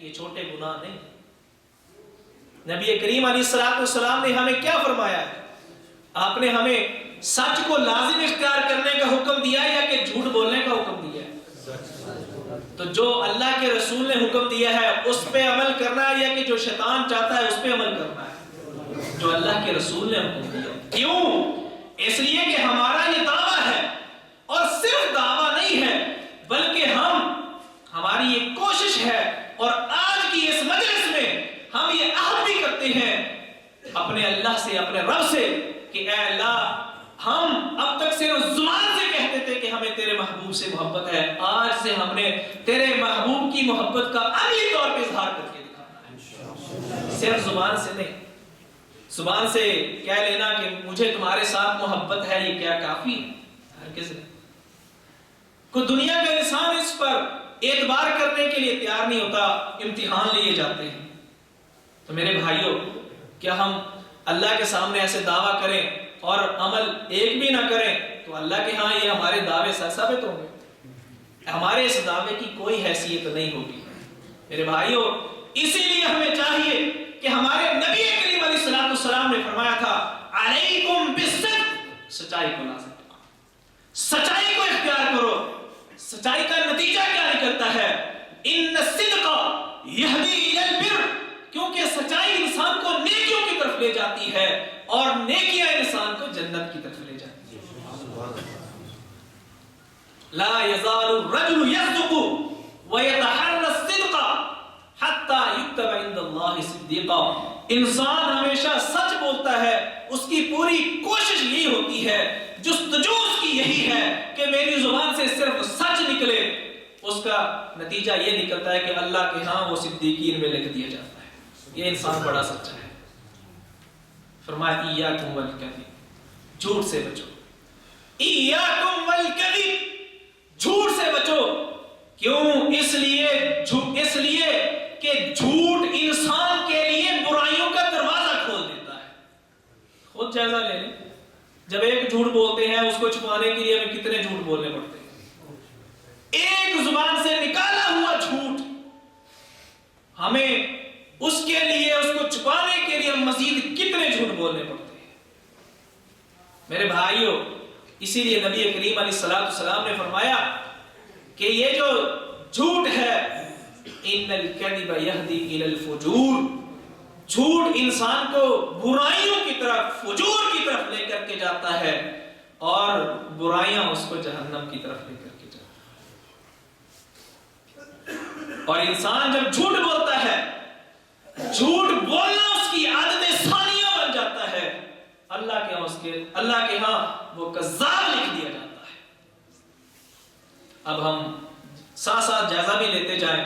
یہ چھوٹے گناہ نہیں۔ نبی کریم علیہ السلام نے ہمیں کیا فرمایا ہے؟ آپ نے ہمیں سچ کو لازم اختیار کرنے کا حکم دیا ہے یا کہ جھوٹ بولنے کا حکم دیا ہے؟ تو جو اللہ کے رسول نے حکم دیا ہے اس پہ عمل کرنا ہے، یا کہ جو شیطان چاہتا ہے اس پہ عمل کرنا ہے؟ جو اللہ کے رسول نے حکم دیا۔ کیوں؟ اس لیے کہ ہمارا یہ دعویٰ ہے، اور صرف دعویٰ نہیں ہے بلکہ ہماری یہ کوشش ہے، اور آج کی اس مجلس میں ہم یہ عہد بھی کرتے ہیں اپنے اللہ سے، اپنے رب سے، کہ اے اللہ، ہم اب تک صرف زبان سے کہتے تھے کہ ہمیں تیرے محبوب سے محبت ہے، آج سے ہم نے تیرے محبوب کی محبت کا عملی طور پہ اظہار کر کے دکھانا ہے۔ صرف زبان سے نہیں۔ زبان سے کہہ لینا کہ مجھے تمہارے ساتھ محبت ہے، یہ کیا کافی ہے؟ ہرگز نہیں۔ کوئی دنیا کا انسان اس پر اعتبار کرنے کے لیے تیار نہیں ہوتا، امتحان لیے جاتے ہیں۔ تو میرے بھائیوں، کیا ہم اللہ کے سامنے ایسے دعویٰ کریں اور عمل ایک بھی نہ کریں تو اللہ کے ہاں یہ ہمارے دعوے سر ثابت ہوں گے؟ ہمارے اس دعوے کی کوئی حیثیت نہیں ہوگی۔ میرے بھائیوں، اسی لیے ہمیں چاہیے کہ ہمارے نبی کریم علیہ السلام نے فرمایا تھا علیکم بالصدق، سچائی کو لازم کرو، سچائی کو اختیار کرو۔ سچائی کا نتیجہ کیا نکلتا ہے؟ ان الصدق یہدی الی البر، کیونکہ سچائی انسان کو نیکیوں کی طرف لے جاتی ہے، اور نیکیاں انسان کو جنت کی طرف لے جاتی ہے۔ لا یزال الرجل یصدق ویتحری الصدق حتی یکتب عند اللہ صدیقا، انسان ہمیشہ سچ بولتا ہے، اس کی پوری کوشش یہی ہوتی ہے، جستجو اس کی یہی ہے کہ میری زبان سے صرف سچ نکلے۔ اس کا نتیجہ یہ نکلتا ہے کہ اللہ کے ہاں وہ صدیقین میں لکھ دیا جاتا ہے، یہ انسان بڑا سچا ہے۔ فرمایا ایاکم والکذب، جھوٹ سے بچو۔ ایاکم والکذب، جھوٹ سے بچو۔ کیوں؟ اس لیے کہ جھوٹ انسان کے لیے برائیوں کا دروازہ کھول دیتا ہے۔ خود جائزہ لے لیں، جب ایک جھوٹ بولتے ہیں اس کو چھپانے کے لیے ہمیں کتنے جھوٹ بولنے پڑتے ہیں؟ ایک زبان سے نکالا ہوا جھوٹ، ہمیں اس کے لیے، اس کو چھپانے کے لیے مزید کتنے جھوٹ بولنے پڑتے ہیں؟ میرے بھائیوں، اسی لیے نبی کریم علیہ السلام نے فرمایا کہ یہ جو جھوٹ ہے ان الکذب یہدی الی الفجور، جھوٹ انسان کو برائیوں کی طرف، فجور کی طرف لے کر کے جاتا ہے، اور برائیاں اس کو جہنم کی طرف لے کر کے جاتا ہے۔ اور انسان جب جھوٹ بولتا ہے، جھوٹ بولنا اس کی عادت ثانیہ بن جاتا ہے، اللہ کے ہاں وہ کذاب لکھ دیا جاتا ہے۔ اب ہم ساتھ ساتھ جائزہ بھی لیتے جائیں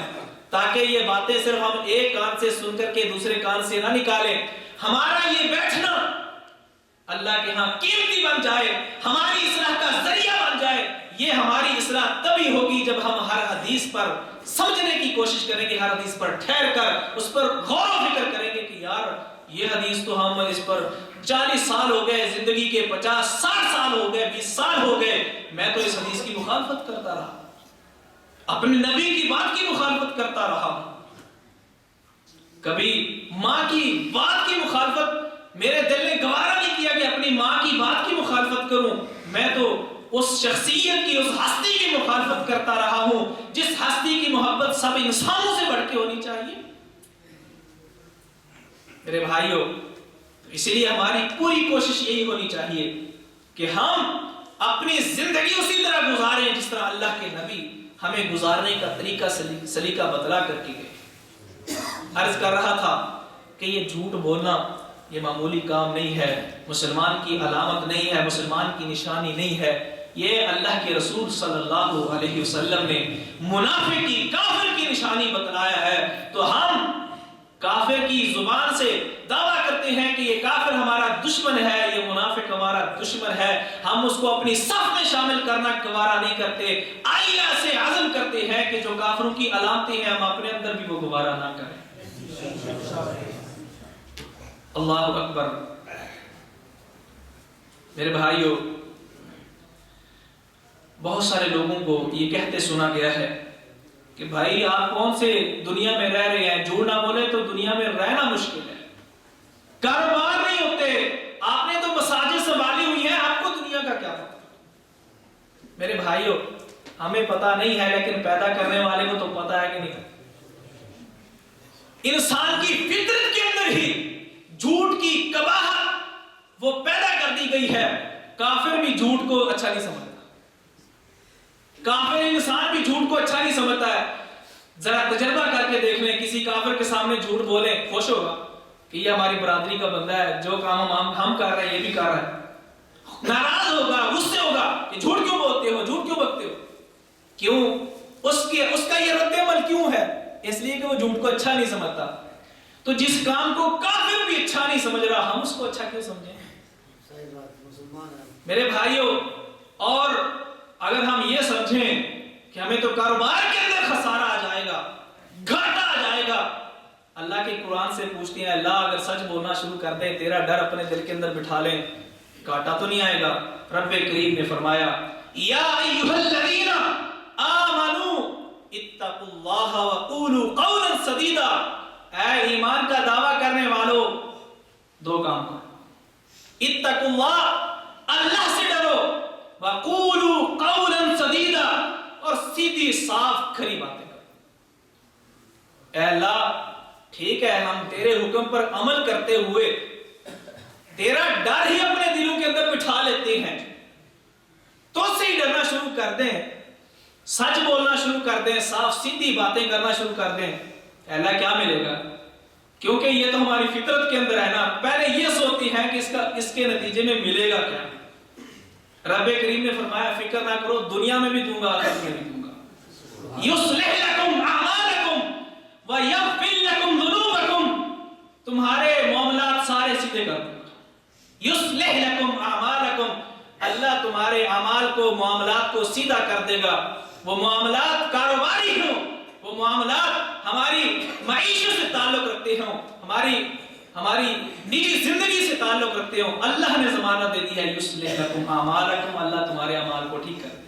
تاکہ یہ باتیں صرف ہم ایک کان سے سن کر کے دوسرے کان سے نہ نکالیں، ہمارا یہ بیٹھنا اللہ کے ہاں قیمتی بن جائے، ہماری اصلاح کا ذریعہ بن جائے۔ یہ ہماری اصلاح تبھی ہوگی جب ہم ہر حدیث پر سمجھنے کی کوشش کریں گے، ہر حدیث پر ٹھہر کر اس پر غور و فکر کریں گے کہ یار یہ حدیث تو ہم اس پر 40 سال ہو گئے، زندگی کے 50-60 سال ہو گئے، 20 سال ہو گئے، میں تو اس حدیث کی مخالفت کرتا رہا، اپنے نبی کی بات کی مخالفت کرتا رہا، کبھی ماں کی بات کی مخالفت میرے دل نے گوارا نہیں کیا کہ اپنی ماں کی بات کی مخالفت کروں، میں تو اس شخصیت کی، اس ہستی کی مخالفت کرتا رہا ہوں جس ہستی کی محبت سب انسانوں سے بڑھ کے ہونی چاہیے۔ میرے بھائیوں، اس لیے ہماری پوری کوشش یہی ہونی چاہیے کہ ہم اپنی زندگی اسی طرح گزاریں جس طرح اللہ کے نبی ہمیں گزارنے کا طریقہ سلیقہ بتلا کر کے گئے۔ عرض کر رہا تھا کہ یہ جھوٹ بولنا یہ معمولی کام نہیں ہے، مسلمان کی علامت نہیں ہے، مسلمان کی نشانی نہیں ہے، یہ اللہ کے رسول صلی اللہ علیہ وسلم نے منافق کی، کافر کی نشانی بتلایا ہے۔ تو ہم کافر کی زبان سے دعویٰ کرتے ہیں کہ یہ کافر ہمارا دشمن ہے، یہ منافق ہمارا دشمن ہے، ہم اس کو اپنی صف میں شامل کرنا گوارا نہیں کرتے، آئینہ سے عزم کرتے ہیں کہ جو کافروں کی علامتیں ہیں ہم اپنے اندر بھی وہ گوارا نہ کریں۔ اللہ اکبر۔ میرے بھائیوں، بہت سارے لوگوں کو یہ کہتے سنا گیا ہے کہ بھائی آپ کون سے دنیا میں رہ رہے ہیں، جھوٹ نہ بولے تو دنیا میں رہنا مشکل ہے، کاروبار نہیں ہوتے، آپ نے تو مساجد سنبھالی ہوئی ہیں، آپ کو دنیا کا کیا پتا۔ میرے بھائیوں، ہمیں پتا نہیں ہے لیکن پیدا کرنے والے کو تو پتا ہے کہ نہیں۔ انسان کی فطرت کے اندر ہی جھوٹ کی قباحت وہ پیدا کر دی گئی ہے۔ کافر بھی جھوٹ کو اچھا نہیں سمجھتا، کافر انسان بھی جھوٹ کو اچھا نہیں سمجھتا ہے۔ ذرا تجربہ کر کے دیکھ لیں، کسی کافر کے سامنے جھوٹ بولیں، خوش ہوگا کہ یہ ہماری برادری کا بندہ ہے، جو کام ہم کر رہے ہیں یہ بھی کر رہا ہے، ناراض ہوگا، غصے ہوگا کہ جھوٹ کیوں بولتے ہو، جھوٹ کیوں بکتے ہو، کیوں اس کا یہ رد عمل کیوں ہے؟ اس لیے کہ وہ جھوٹ کو اچھا نہیں سمجھتا۔ تو جس کام کو کافر بھی اچھا نہیں سمجھ رہا، ہم اس کو اچھا کیوں سمجھیں؟ میرے بھائیوں، اور اگر ہم یہ سمجھیں کہ ہمیں تو کاروبار کے اندر خسارہ آ جائے گا، گھاٹا آ جائے گا، اللہ کے قرآن سے پوچھتے ہیں اللہ اگر سچ بولنا شروع کر دیں، تیرا ڈر اپنے دل کے اندر بٹھا لیں، گھاٹا تو نہیں آئے گا؟ رب کریم نے فرمایا یا ایھا الذین آمنوا اتقوا اللہ وقولوا قولا سدیدا، اے ایمان کا دعویٰ کرنے والوں، دو کام کرو، اتقوا اللہ، اللہ سے ڈرو، وقولوا قولا سدیدا، اور سیدھی صاف کھری باتیں کرو۔ اے اللہ ٹھیک ہے ہم تیرے حکم پر عمل کرتے ہوئے تیرا ڈر ہی اپنے دلوں کے اندر بٹھا لیتے ہیں، تو اس سے ہی ڈرنا شروع کر دیں، سچ بولنا شروع کر دیں، صاف سیدھی باتیں کرنا شروع کر دیں، اے اللہ کیا ملے گا؟ کیونکہ یہ تو ہماری فطرت کے اندر ہے نا، پہلے یہ سوچتی ہیں کہ اس کے نتیجے میں ملے گا کیا۔ رب کریم نے فرمایا فکر نہ کرو، دنیا میں بھی دوں گا، آخرت میں بھی دوں گا۔ یصلح لکم اعمالکم ویغفر لکم ذنوبکم، تمہارے معاملات سارے سیدھے کر دوں گا۔ یصلح لکم اعمالکم، اللہ تمہارے اعمال کو، معاملات کو سیدھا کر دے گا۔ وہ معاملات کاروباری ہوں، وہ معاملات ہماری معیشت سے تعلق رکھتے ہوں، ہماری نجی زندگی سے تعلق رکھتے ہوں، اللہ نے ضمانت دے دی ہے یصلح لکم اعمالکم، اللہ تمہارے اعمال کو ٹھیک کر دے۔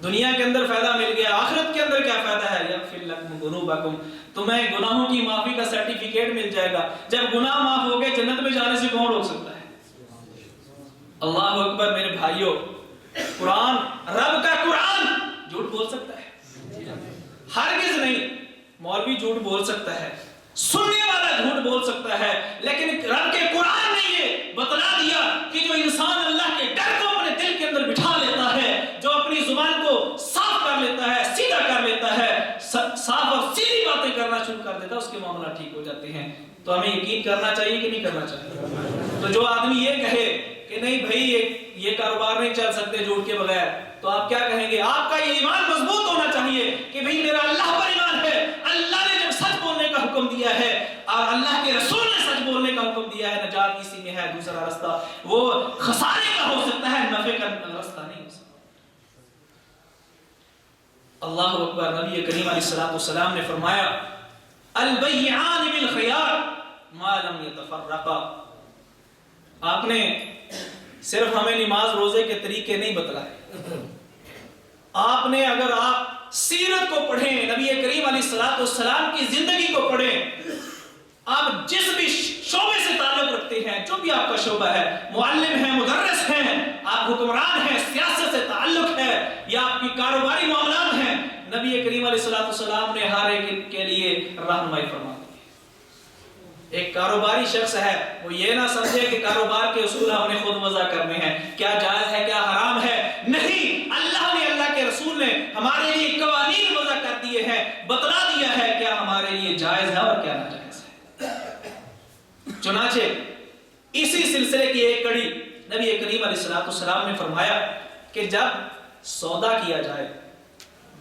دنیا کے اندر فائدہ مل گیا، آخرت کے اندر کیا فائدہ ہے؟ یغفر لکم ذنوبکم، تمہیں گناہوں کی معافی کا سرٹیفکیٹ مل جائے گا۔ جب گناہ معاف ہو گئے جنت میں جانے سے کون روک سکتا ہے؟ اللہ اکبر۔ میرے بھائیوں، قرآن، رب کا قرآن جھوٹ بول سکتا ہے؟ ہرگز نہیں. مولوی جھوٹ بول سکتا ہے, سننے والا جھوٹ بول سکتا ہے, لیکن رب کے قرآن نے یہ بتلا دیا کہ جو انسان اللہ کے ڈر کو اپنے دل کے اندر بٹھا لیتا ہے, جو اپنی زبان کو صاف کر لیتا ہے, سیدھا کر لیتا ہے, صاف اور سیدھی باتیں کرنا شروع کر دیتا ہے, اس کے معاملات ٹھیک ہو جاتے ہیں. تو ہمیں یقین کرنا چاہیے کہ نہیں کرنا چاہیے؟ تو جو آدمی یہ کہے کہ نہیں بھائی یہ کاروبار نہیں چل سکتے جھوٹ کے بغیر, تو آپ کیا کہیں گے؟ آپ کا یہ ایمان مضبوط ہونا چاہیے کہ بھائی میرا اللہ پر ایمان ہے, اللہ نے جب سچ بولنے کا حکم دیا ہے اور اللہ کے رسول نے سچ بولنے کا حکم دیا ہے, نجات اسی میں ہے. دوسرا راستہ وہ خسارے کا ہو سکتا ہے, نفع کا راستہ نہیں ہو سکتا. اللہ اکبر. نبی کریم علیہ الصلوۃ والسلام نے فرمایا البیعان بالخیار ما لم یتفرقا. آپ نے صرف ہمیں نماز روزے کے طریقے نہیں بتلائے, آپ نے اگر آپ سیرت کو پڑھیں, نبی کریم علیہ الصلوۃ والسلام کی زندگی کو پڑھیں, آپ جس بھی شعبے سے تعلق رکھتے ہیں, جو بھی آپ کا شعبہ ہے, معلم ہیں, مدرس ہیں, آپ حکمران ہیں, سیاست سے تعلق ہے, یا آپ کی کاروباری معاملات ہیں, نبی کریم علیہ الصلوۃ والسلام نے ہر ایک کے لیے رہنمائی فرما دی. ایک کاروباری شخص ہے, وہ یہ نہ سمجھے کہ کاروبار کے اصول ہم نے خود وضع کرنے ہیں, کیا جائز ہے کیا حرام ہے. نہیں, اللہ نے, اللہ کے رسول نے ہمارے لیے قوانین وضع کر دیے ہیں, بتلا دیا ہے کیا ہمارے لیے جائز ہے اور کیا ناجائز ہے. چنانچہ اسی سلسلے کی ایک کڑی نبی کریم علیہ الصلوۃ والسلام نے فرمایا کہ جب سودا کیا جائے,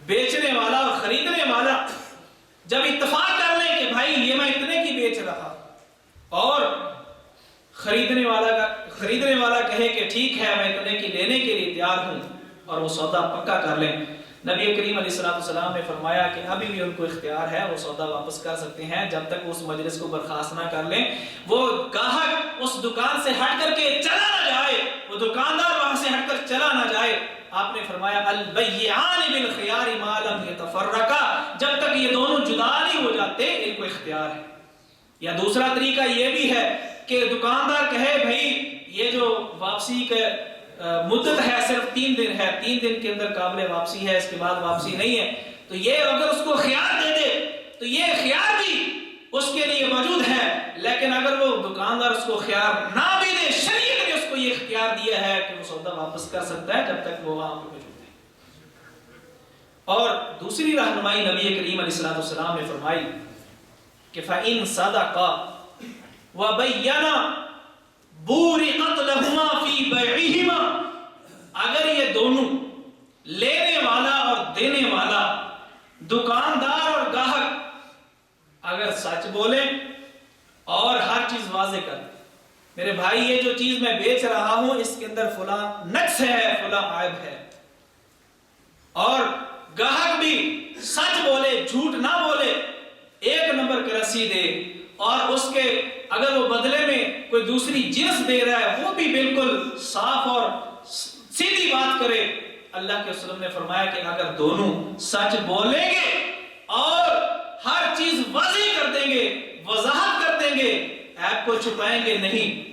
بیچنے والا اور خریدنے والا جب اتفاق کر لیں کہ بھائی یہ میں اتنے کی بیچ رہا, اور خریدنے والا کہے کہ ٹھیک ہے میں اتنے کی لینے کے لیے تیار ہوں, اور وہ سودا پکا کر لیں, نبی کریم علیہ الصلوۃ والسلام نے فرمایا کہ ابھی بھی ان کو اختیار ہے, وہ سودا واپس کر سکتے ہیں جب تک اس مجلس کو برخاست نہ کر لیں. وہ گاہک اس دکان سے ہٹ کر کے چلا نہ جائے, وہ دکاندار وہاں سے ہٹ کر چلا نہ جائے. آپ نے فرمایا البیعان بالخیار ما لم یتفرقا, جب تک یہ دونوں جدا نہیں ہو جاتے ان کو اختیار ہے. یا دوسرا طریقہ یہ بھی ہے کہ دکاندار کہے بھائی یہ جو واپسی کا مدت ہے صرف 3 دن ہے, 3 دن کے اندر قابل واپسی ہے, اس کے بعد واپسی نہیں ہے. تو یہ اگر اس کو خیار دے دے تو یہ خیار بھی اس کے لیے موجود ہے, لیکن اگر وہ دکاندار اس کو خیار نہ بھی دے, شریعت نے اس کو یہ اختیار دیا ہے کہ وہ سودا واپس کر سکتا ہے جب تک وہ وہاں پہ موجود ہے. اور دوسری رہنمائی نبی کریم علیہ الصلوۃ والسلام نے فرمائی کہ فَإِن صَدَقَا وَبَيَّنَا بُورِقَتْ لَهُمَا فِي بَيْعِهِمَا. اگر یہ دونوں لینے والا اور دینے والا, دکاندار اور گاہک, اگر سچ بولیں اور ہر چیز واضح کر دیں, میرے بھائی یہ جو چیز میں بیچ رہا ہوں اس کے اندر فلاں نقص ہے, فلاں عیب ہے, اور گاہک بھی سچ بولے, جھوٹ نہ بولے, 1 نمبر کرنسی دے, اور اس کے اگر وہ بدلے میں کوئی دوسری جنس دے رہا ہے وہ بھی بالکل صاف اور سیدھی بات کرے. اللہ کے رسول نے فرمایا کہ اگر دونوں سچ بولیں گے اور ہر چیز واضح کر دیں گے, وضاحت کر دیں گے, عیب کو چھپائیں گے نہیں,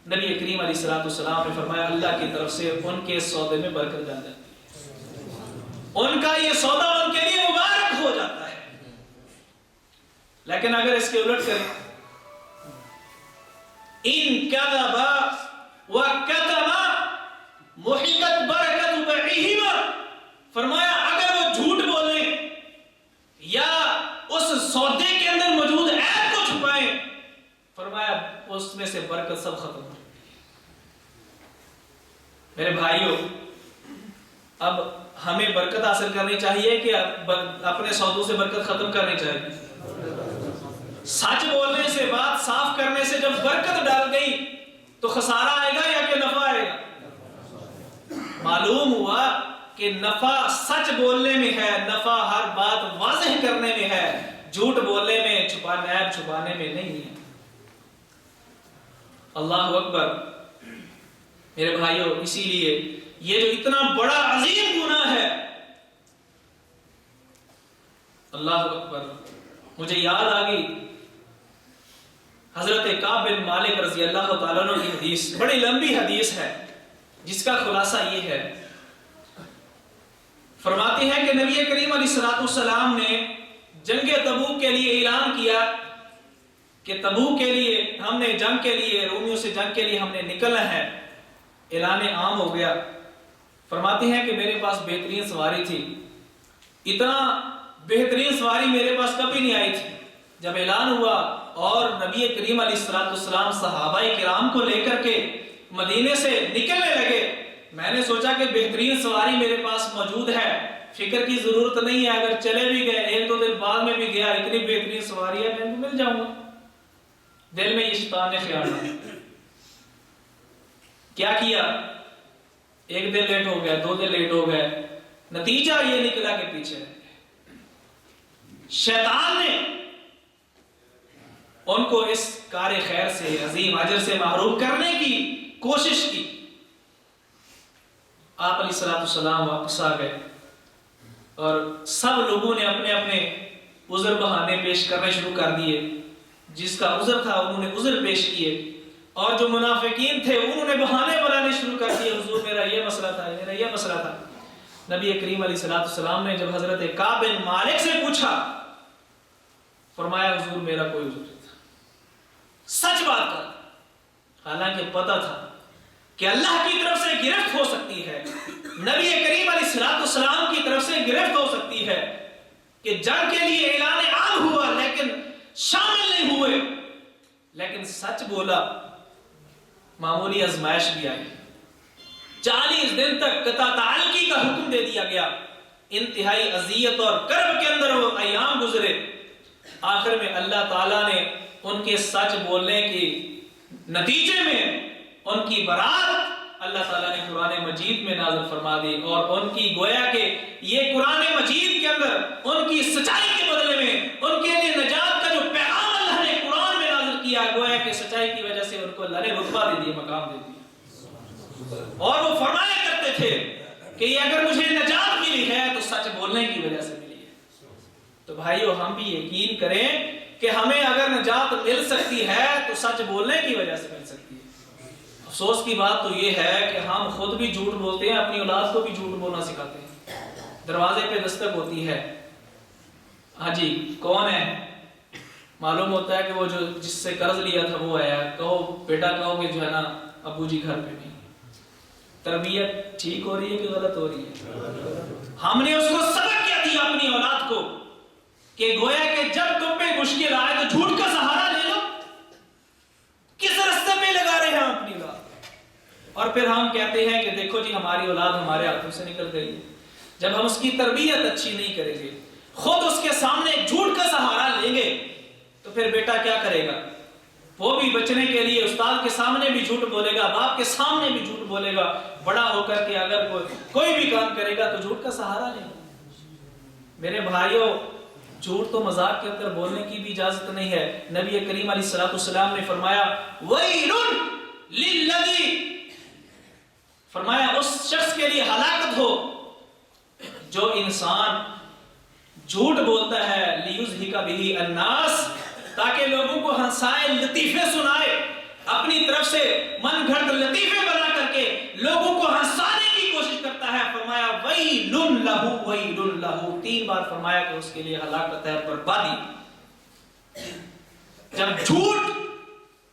نبی کریم علیہ الصلوۃ والسلام نے فرمایا اللہ کی طرف سے ان کے سودے میں برکت ڈال جاتی ہے, ان کا یہ سودا ان کے لیے مبارک ہو جاتا ہے. لیکن اگر اس کے الٹ کریں, ان کذب وکتم محقت برکت بیعہما, فرمایا اگر وہ جھوٹ بولیں یا اس سودے کے اندر موجود عیب کو چھپائیں, فرمایا اس میں سے برکت سب ختم ہو. میرے بھائیوں, اب ہمیں برکت حاصل کرنی چاہیے کہ اپنے سودوں سے برکت ختم کرنی چاہیے. سچ بولنے سے, بات صاف کرنے سے جب برکت ڈال گئی تو خسارہ آئے گا یا کہ نفع آئے گا؟ معلوم ہوا کہ نفع سچ بولنے میں ہے, نفع ہر بات واضح کرنے میں ہے, جھوٹ بولنے میں, عیب چھپانے میں نہیں ہے. اللہ اکبر. میرے بھائیوں, اسی لیے یہ جو اتنا بڑا عظیم گناہ ہے, اللہ اکبر, مجھے یاد آ گئی حضرت کعب بن مالک رضی اللہ تعالیٰ عنہ کی حدیث, بڑی لمبی حدیث ہے جس کا خلاصہ یہ ہے, فرماتے ہیں کہ نبی کریم علیہ السلام نے جنگ تبوک کے لیے اعلان کیا کہ تبوک کے لیے ہم نے جنگ کے لیے رومیوں سے جنگ کے لیے ہم نے نکلنا ہے. اعلان عام ہو گیا. فرماتے ہیں کہ میرے پاس بہترین سواری تھی. اتنا بہترین سواری میرے پاس کبھی نہیں آئی تھی. جب اعلان ہوا اور نبی کریم علیہ السلام صحابہ کرام کو لے کر کے مدینے سے نکلنے لگے, میں نے سوچا کہ بہترین سواری میرے پاس موجود ہے, فکر کی ضرورت نہیں ہے, اگر چلے بھی گئے ایک دو دن بعد میں بھی گیا, اتنی بہترین سواری ہے, میں مل جاؤں گا. دل میں یہ شیطان نے خیال ڈالا. کیا کیا؟ ایک دن لیٹ ہو گیا, 2 دن لیٹ ہو گئے, نتیجہ یہ نکلا کہ پیچھے رہ گئے. شیطان نے ان کو اس کار خیر سے, عظیم اجر سے محروم کرنے کی کوشش کی. آپ علیہ السلام واپس آ گئے اور سب لوگوں نے اپنے اپنے عذر بہانے پیش کرنے شروع کر دیے. جس کا عذر تھا انہوں نے عذر پیش کیے, اور جو منافقین تھے انہوں نے بہانے بنانے شروع کر دیے. حضور میرا یہ مسئلہ تھا, میرا یہ مسئلہ تھا. نبی کریم علیہ السلام نے جب حضرت کعب بن مالک سے پوچھا, فرمایا حضور میرا کوئی عذر نہیں تھا, سچ بات کر. حالانکہ پتہ تھا کہ اللہ کی طرف سے گرفت ہو سکتی ہے, نبی کریم علیہ السلام کی طرف سے گرفت ہو سکتی ہے کہ جنگ کے لیے اعلان عام ہوا لیکن شامل نہیں ہوئے. لیکن سچ بولا, معمولی آزمائش بھی آئی. 40 دن تک قطع تعلقی کا حکم دے دیا گیا. انتہائی اذیت اور کرب کے اندر وہ ایام گزرے. آخر میں اللہ تعالیٰ نے ان کے سچ بولنے کے نتیجے میں ان کی برات اللہ تعالیٰ نے قرآن مجید میں نازل فرما دی, اور ان کی گویا کہ یہ قرآن مجید کے اندر ان کی سچائی کے بدلے میں ان کے لیے نجات کا جو پیغام اللہ نے قرآن میں نازل کیا, گویا کہ سچائی کی وجہ سے ان کو اللہ نے رتبہ دے دیا, مقام دے دیا. اور وہ فرمایا کرتے تھے کہ یہ اگر مجھے نجات ملی ہے تو سچ بولنے کی وجہ سے ملی ہے. تو بھائیو ہم بھی یقین کریں کہ ہمیں اگر نجات مل سکتی ہے تو سچ بولنے کی وجہ سے مل سکتی ہے. افسوس کی بات تو یہ ہے کہ ہم خود بھی جھوٹ بولتے ہیں, اپنی اولاد کو بھی جھوٹ بولنا سکھاتے ہیں. دروازے پہ دستک ہوتی ہے, ہاں جی کون ہے, معلوم ہوتا ہے کہ وہ جو جس سے قرض لیا تھا وہ آیا, کہو بیٹا, کہو کہ جو ہے نا ابو جی گھر پہ نہیں. تربیت ٹھیک ہو رہی ہے کہ غلط ہو رہی ہے؟ ہم نے اس کو سبق کیا دیا اپنی اولاد کو کہ گویا کہ جب تم پہ مشکل آئے تو جھوٹ کا سہارا لے لو. کس راستے پہ لگا رہے ہیں ہم اپنی اولاد, اور پھر ہم کہتے ہیں کہ دیکھو جی ہماری اولاد ہمارے ہاتھوں سے نکل گئی ہے. جب ہم اس کی تربیت اچھی نہیں کریں گے, خود اس کے سامنے جھوٹ کا سہارا لیں گے, تو پھر بیٹا کیا کرے گا؟ وہ بھی بچنے کے لیے استاد کے سامنے بھی جھوٹ بولے گا, باپ کے سامنے بھی جھوٹ بولے گا. بڑا ہو کر کے اگر کوئی بھی کام کرے گا تو جھوٹ کا سہارا لے گا. میرے بھائیوں, جھوٹ تو مذاق کے اندر بولنے کی بھی اجازت نہیں ہے. نبی کریم علیہ السلام نے فرمایا وَيْلٌ لِلَّذِي, فرمایا اس شخص کے لیے ہلاکت ہو جو انسان جھوٹ بولتا ہے لِيُزْهِكَ بِهِ النَّاسِ, تاکہ لوگوں کو ہنسائے, لطیفے سنائے, اپنی طرف سے من گھڑت لطیفے بنا کر کے لوگوں کو ہنسانے کی کوشش کرتا ہے. فرمایا وَيْلٌ لَهُ وَيْلٌ لَهُ, 3 بار فرمایا کہ اس کے لیے ہلاکت ہے, بربادی. جب جھوٹ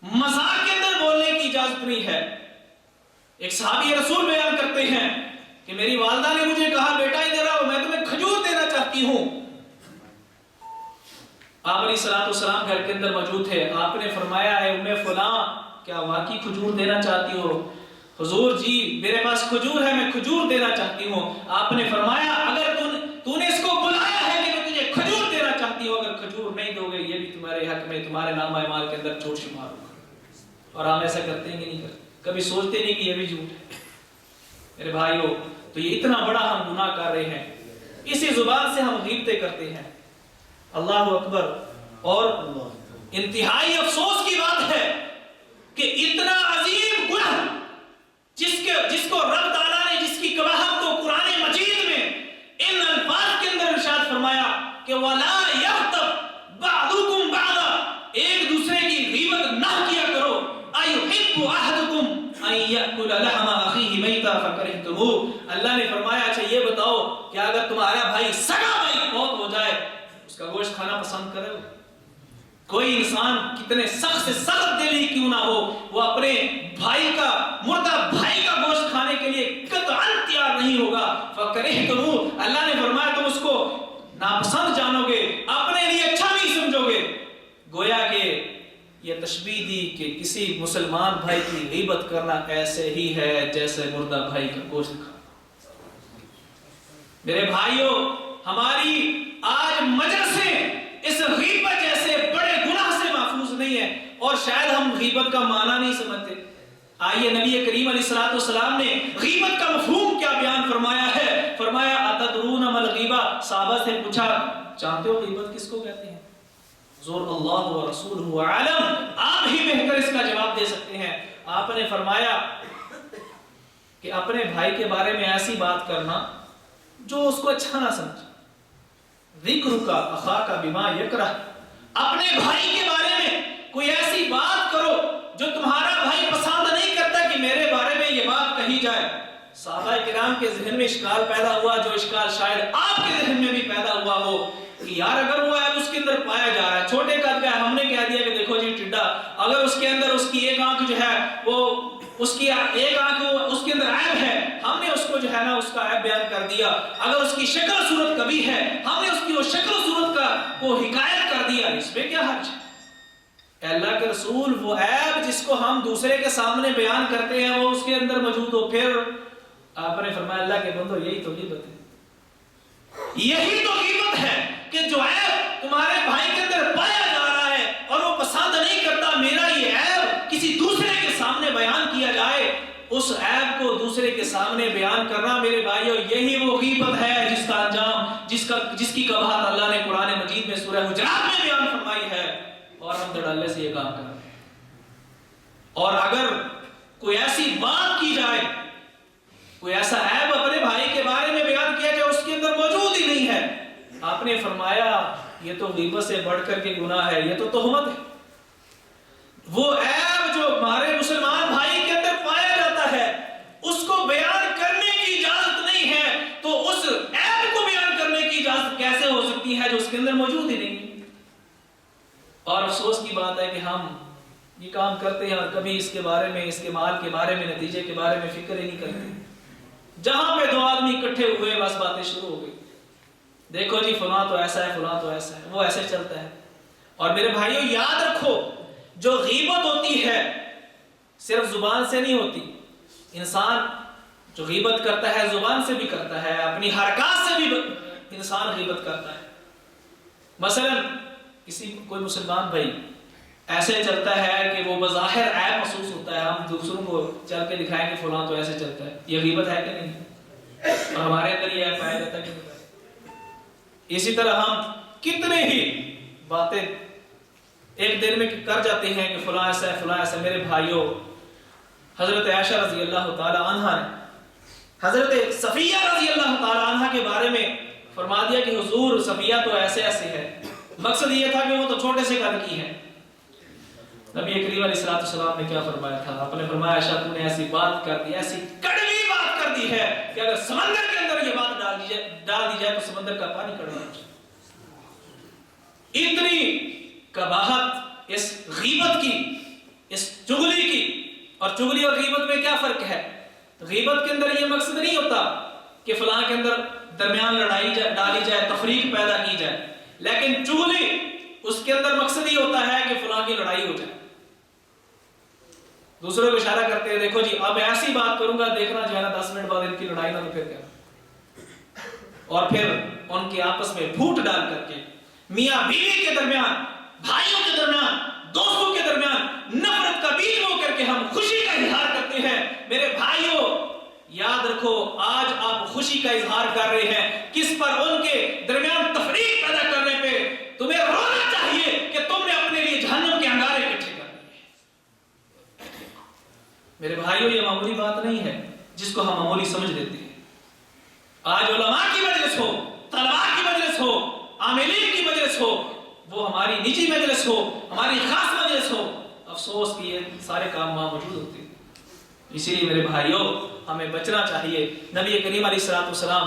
مذاق کے اندر بولنے کی اجازت نہیں ہے. ایک صحابی رسول بیان کرتے ہیں کہ میری والدہ نے مجھے کہا بیٹا ادھر آؤ, میں تمہیں کھجور دینا چاہتی ہوں. آپ علیہ السلام گھر کے اندر موجود تھے. آپ نے فرمایا اے ام فلاں, کیا واقعی کھجور دینا چاہتی ہو؟ حضور جی میرے پاس کھجور ہے, میں کھجور دینا چاہتی ہوں. آپ نے فرمایا اگر تو نے اس کو بلایا ہے کہ میں تجھے کھجور دینا چاہتی ہوں, اگر کھجور نہیں دو گے یہ بھی تمہارے حق میں تمہارے نامہ اعمال کے اندر چوٹ شمار ہوگا. اور ہم ایسا کرتے ہیں کہ نہیں کرتے, کبھی سوچتے نہیں کہ یہ بھی جھوٹ ہے. میرے بھائیو, تو یہ اتنا بڑا ہم گناہ کر رہے ہیں, اسی زبان سے ہم غیبتیں کرتے ہیں. اللہ اکبر. اور انتہائی افسوس کی بات ہے کہ اتنا عظیم گناہ جس کو رب تعالیٰ نے جس کی قباحت کو قرآن مجید میں ان الفاظ کے اندر ارشاد فرمایا کہ وَلَا يَغْتَبْ بَعْضُكُمْ بَعْضًا, ایک دوسرے کی غیبت نہ کیا کرو. أَيُحِبُّ أَحَدُكُمْ أَن يَأْكُلَ لَحْمَ أَخِيهِ مَيْتًا فَكَرِهْتُمُوهُ, اللہ نے فرمایا اچھا یہ بتاؤ کہ اگر تمہارا بھائی سگا بھائی فوت ہو جائے اس کا گوشت کھانا پسند کرے ہو؟ کوئی انسان کتنے سخت سے سخت دل ہی کیوں نہ ہو، وہ اپنے بھائی کا، مردہ بھائی کا گوشت کھانے کے لیے قطعاً تیار نہیں ہوگا۔ فَكَرِهْتُمُوهُ، اللہ نے فرمایا تم اس کو ناپسند جانو گے، اپنے لیے اچھا نہیں سمجھو گے۔ گویا کہ یہ تشبیہ دی کہ کسی مسلمان بھائی کی غیبت کرنا ایسے ہی ہے جیسے مردہ بھائی کا گوشت کھانا۔ میرے بھائیوں، ہماری آج مجلسیں اس غیبت جیسے بڑے گناہ سے محفوظ نہیں ہے، اور شاید ہم غیبت کا معنی نہیں سمجھتے۔ آئیے نبی کریم علیہ السلام نے غیبت کا مفہوم کیا بیان فرمایا ہے۔ فرمایا اتدرون ما الغیبہ، صحابہ سے پوچھا جانتے ہو غیبت کس کو کہتے ہیں؟ حضور اللہ و رسولہ عالم، آپ ہی بہتر اس کا جواب دے سکتے ہیں۔ آپ نے فرمایا کہ اپنے بھائی کے بارے میں ایسی بات کرنا جو اس کو اچھا نہ سمجھے۔ ذکر کا اخاک بما یکرہ، اپنے بھائی کے بارے میں کوئی ایسی بات کرو جو تمہارا بھائی پسند نہیں کرتا کہ میرے بارے میں یہ بات کہی جائے۔ صحابہ کرام کے ذہن میں اشکال پیدا ہوا، جو اشکال شاید آپ کے ذہن میں بھی پیدا ہوا ہو کہ یار اگر وہ عیب اس کے اندر پایا جا رہا ہے، چھوٹے قد کا ہے، ہم نے کہہ دیا کہ دیکھو جی ٹڈا، اگر اس کے اندر اس کی ایک آنکھ جو ہے وہ اس کی ایک آنکھ اس کے اندر عیب ہے، ہم نے اس کو جو ہے نا اس کا عیب بیان کر دیا۔ اگر اس کی شکل و صورت کبھی ہے، ہم نے اس کی وہ شکل و صورت کا وہ حکایت کر دیا، اس میں کیا حرج ہے؟ اللہ کے رسول وہ عیب جس کو ہم دوسرے کے سامنے بیان کرتے ہیں وہ اس کے اندر موجود ہو، پھر آپ نے فرمایا اللہ کے بندو یہی تو غیبت ہے، یہی تو غیبت ہے کہ جو عیب تمہارے بھائی کے اندر پایا جا رہا ہے اور وہ پسند نہیں کرتا میرا یہ عیب کسی دوسرے کے سامنے بیان کیا جائے، اس عیب کو دوسرے کے سامنے بیان کرنا میرے بھائیوں یہی وہ غیبت ہے جس کا انجام جس کی قباحت اللہ نے قرآن مجید میں سورہ حجرات میں بیان فرمائی ہے، اور ہم دھڑلے سے یہ کام کر رہے ہیں۔ اور اگر کوئی ایسی بات کی جائے، کوئی ایسا عیب اپنے بھائی کے بارے میں بیان کیا جائے اس کے اندر موجود ہی نہیں ہے، آپ نے فرمایا یہ تو غیبت سے بڑھ کر کے گناہ ہے، یہ تو تہمت ہے۔ وہ عیب جو ہمارے مسلمان بھائی کے اندر پایا جاتا ہے اس کو بیان کرنے کی اجازت نہیں ہے، تو اس عیب کو بیان کرنے کی اجازت کیسے ہو سکتی ہے جو اس کے اندر موجود ہی نہیں ہے؟ اور افسوس کی بات ہے کہ ہم یہ کام کرتے ہیں اور کبھی اس کے بارے میں، اس کے مال کے بارے میں، نتیجے کے بارے میں فکر ہی نہیں کرتے۔ جہاں پہ دو آدمی اکٹھے ہوئے بس باتیں شروع ہو گئی، دیکھو جی فلاں تو ایسا ہے، فلاں تو ایسا ہے، وہ ایسے چلتا ہے۔ اور میرے بھائیوں یاد رکھو جو غیبت ہوتی ہے صرف زبان سے نہیں ہوتی، انسان جو غیبت کرتا ہے زبان سے بھی کرتا ہے، اپنی حرکات سے بھی انسان غیبت کرتا ہے۔ مثلا کوئی مسلمان بھائی ایسے چلتا ہے کہ وہ بظاہر عیب محسوس ہوتا ہے، ہم دوسروں کو چل کے دکھائیں گے فلاں تو ایسے چلتا ہے، یہ غیبت ہے کہ نہیں؟ اور ہمارے اندر یہ عیب پایا جاتا ہے کہ نہیں؟ اسی طرح ہم کتنے ہی باتیں ایک دن میں کر جاتے ہیں کہ فلاں ایسا ہے، فلاں ایسا ہے۔ میرے بھائیوں حضرت عائشہ رضی اللہ تعالی عنہا نے حضرت صفیہ رضی اللہ تعالی عنہا کے بارے میں فرما دیا کہ حضور صفیہ تو ایسے ایسے ہے، مقصد یہ تھا کہ وہ تو چھوٹے سے قد کی ہے۔ نبی کریم علیہ السلام نے کیا فرمایا تھا؟ آپ نے فرمایا عائشہ تو نے ایسی بات کر دی، ایسی کڑوی بات کر دی ہے کہ اگر سمندر کے اندر یہ بات ڈال دی جائے تو سمندر کا پانی کڑوا جائے۔ اتنی قباحت اس غیبت کی، اس چغلی کی۔ اور چغلی اور غیبت میں کیا فرق ہے؟ غیبت کے اندر یہ مقصد نہیں ہوتا کہ فلاں کے اندر درمیان لڑائی ڈالی جائے، تفریق پیدا کی جائے، لیکن چغلی اس کے اندر مقصد ہی ہوتا ہے کہ فلاں کی لڑائی ہو جائے، دوسروں کو اشارہ کرتے ہیں دیکھو جی اب ایسی بات کروں گا، دیکھنا جو ہے نا 10 منٹ بعد ان کی لڑائی نہ تو پھر کیا، اور پھر ان کے آپس میں پھوٹ ڈال کر کے میاں بیوی کے درمیان، بھائیوں کے درمیان، دوستوں کے درمیان نفرت کا بیج بو کر کے ہم خوشی کا اظہار کرتے ہیں۔ میرے بھائیوں یاد رکھو آج آپ خوشی کا اظہار کر رہے ہیں کس پر؟ ان کے درمیان تفریق پیدا کرنے پہ۔ تمہیں رونا چاہیے کہ تم نے اپنے لیے جہنم کے انگارے اکٹھے کر لیے۔ میرے بھائیوں یہ معمولی بات نہیں ہے جس کو ہم معمولی سمجھ لیتے ہیں۔ آج علماء کی مجلس ہو، طلباء کی مجلس ہو، عاملین کی مجلس ہو، وہ ہماری نجی مجلس ہو، ہماری خاص مجلس ہو، افسوس کہ یہ سارے کام وہاں موجود ہوتے ہیں۔ اسی لیے میرے بھائیوں ہمیں بچنا چاہیے۔ نبی کریم علیہ السلام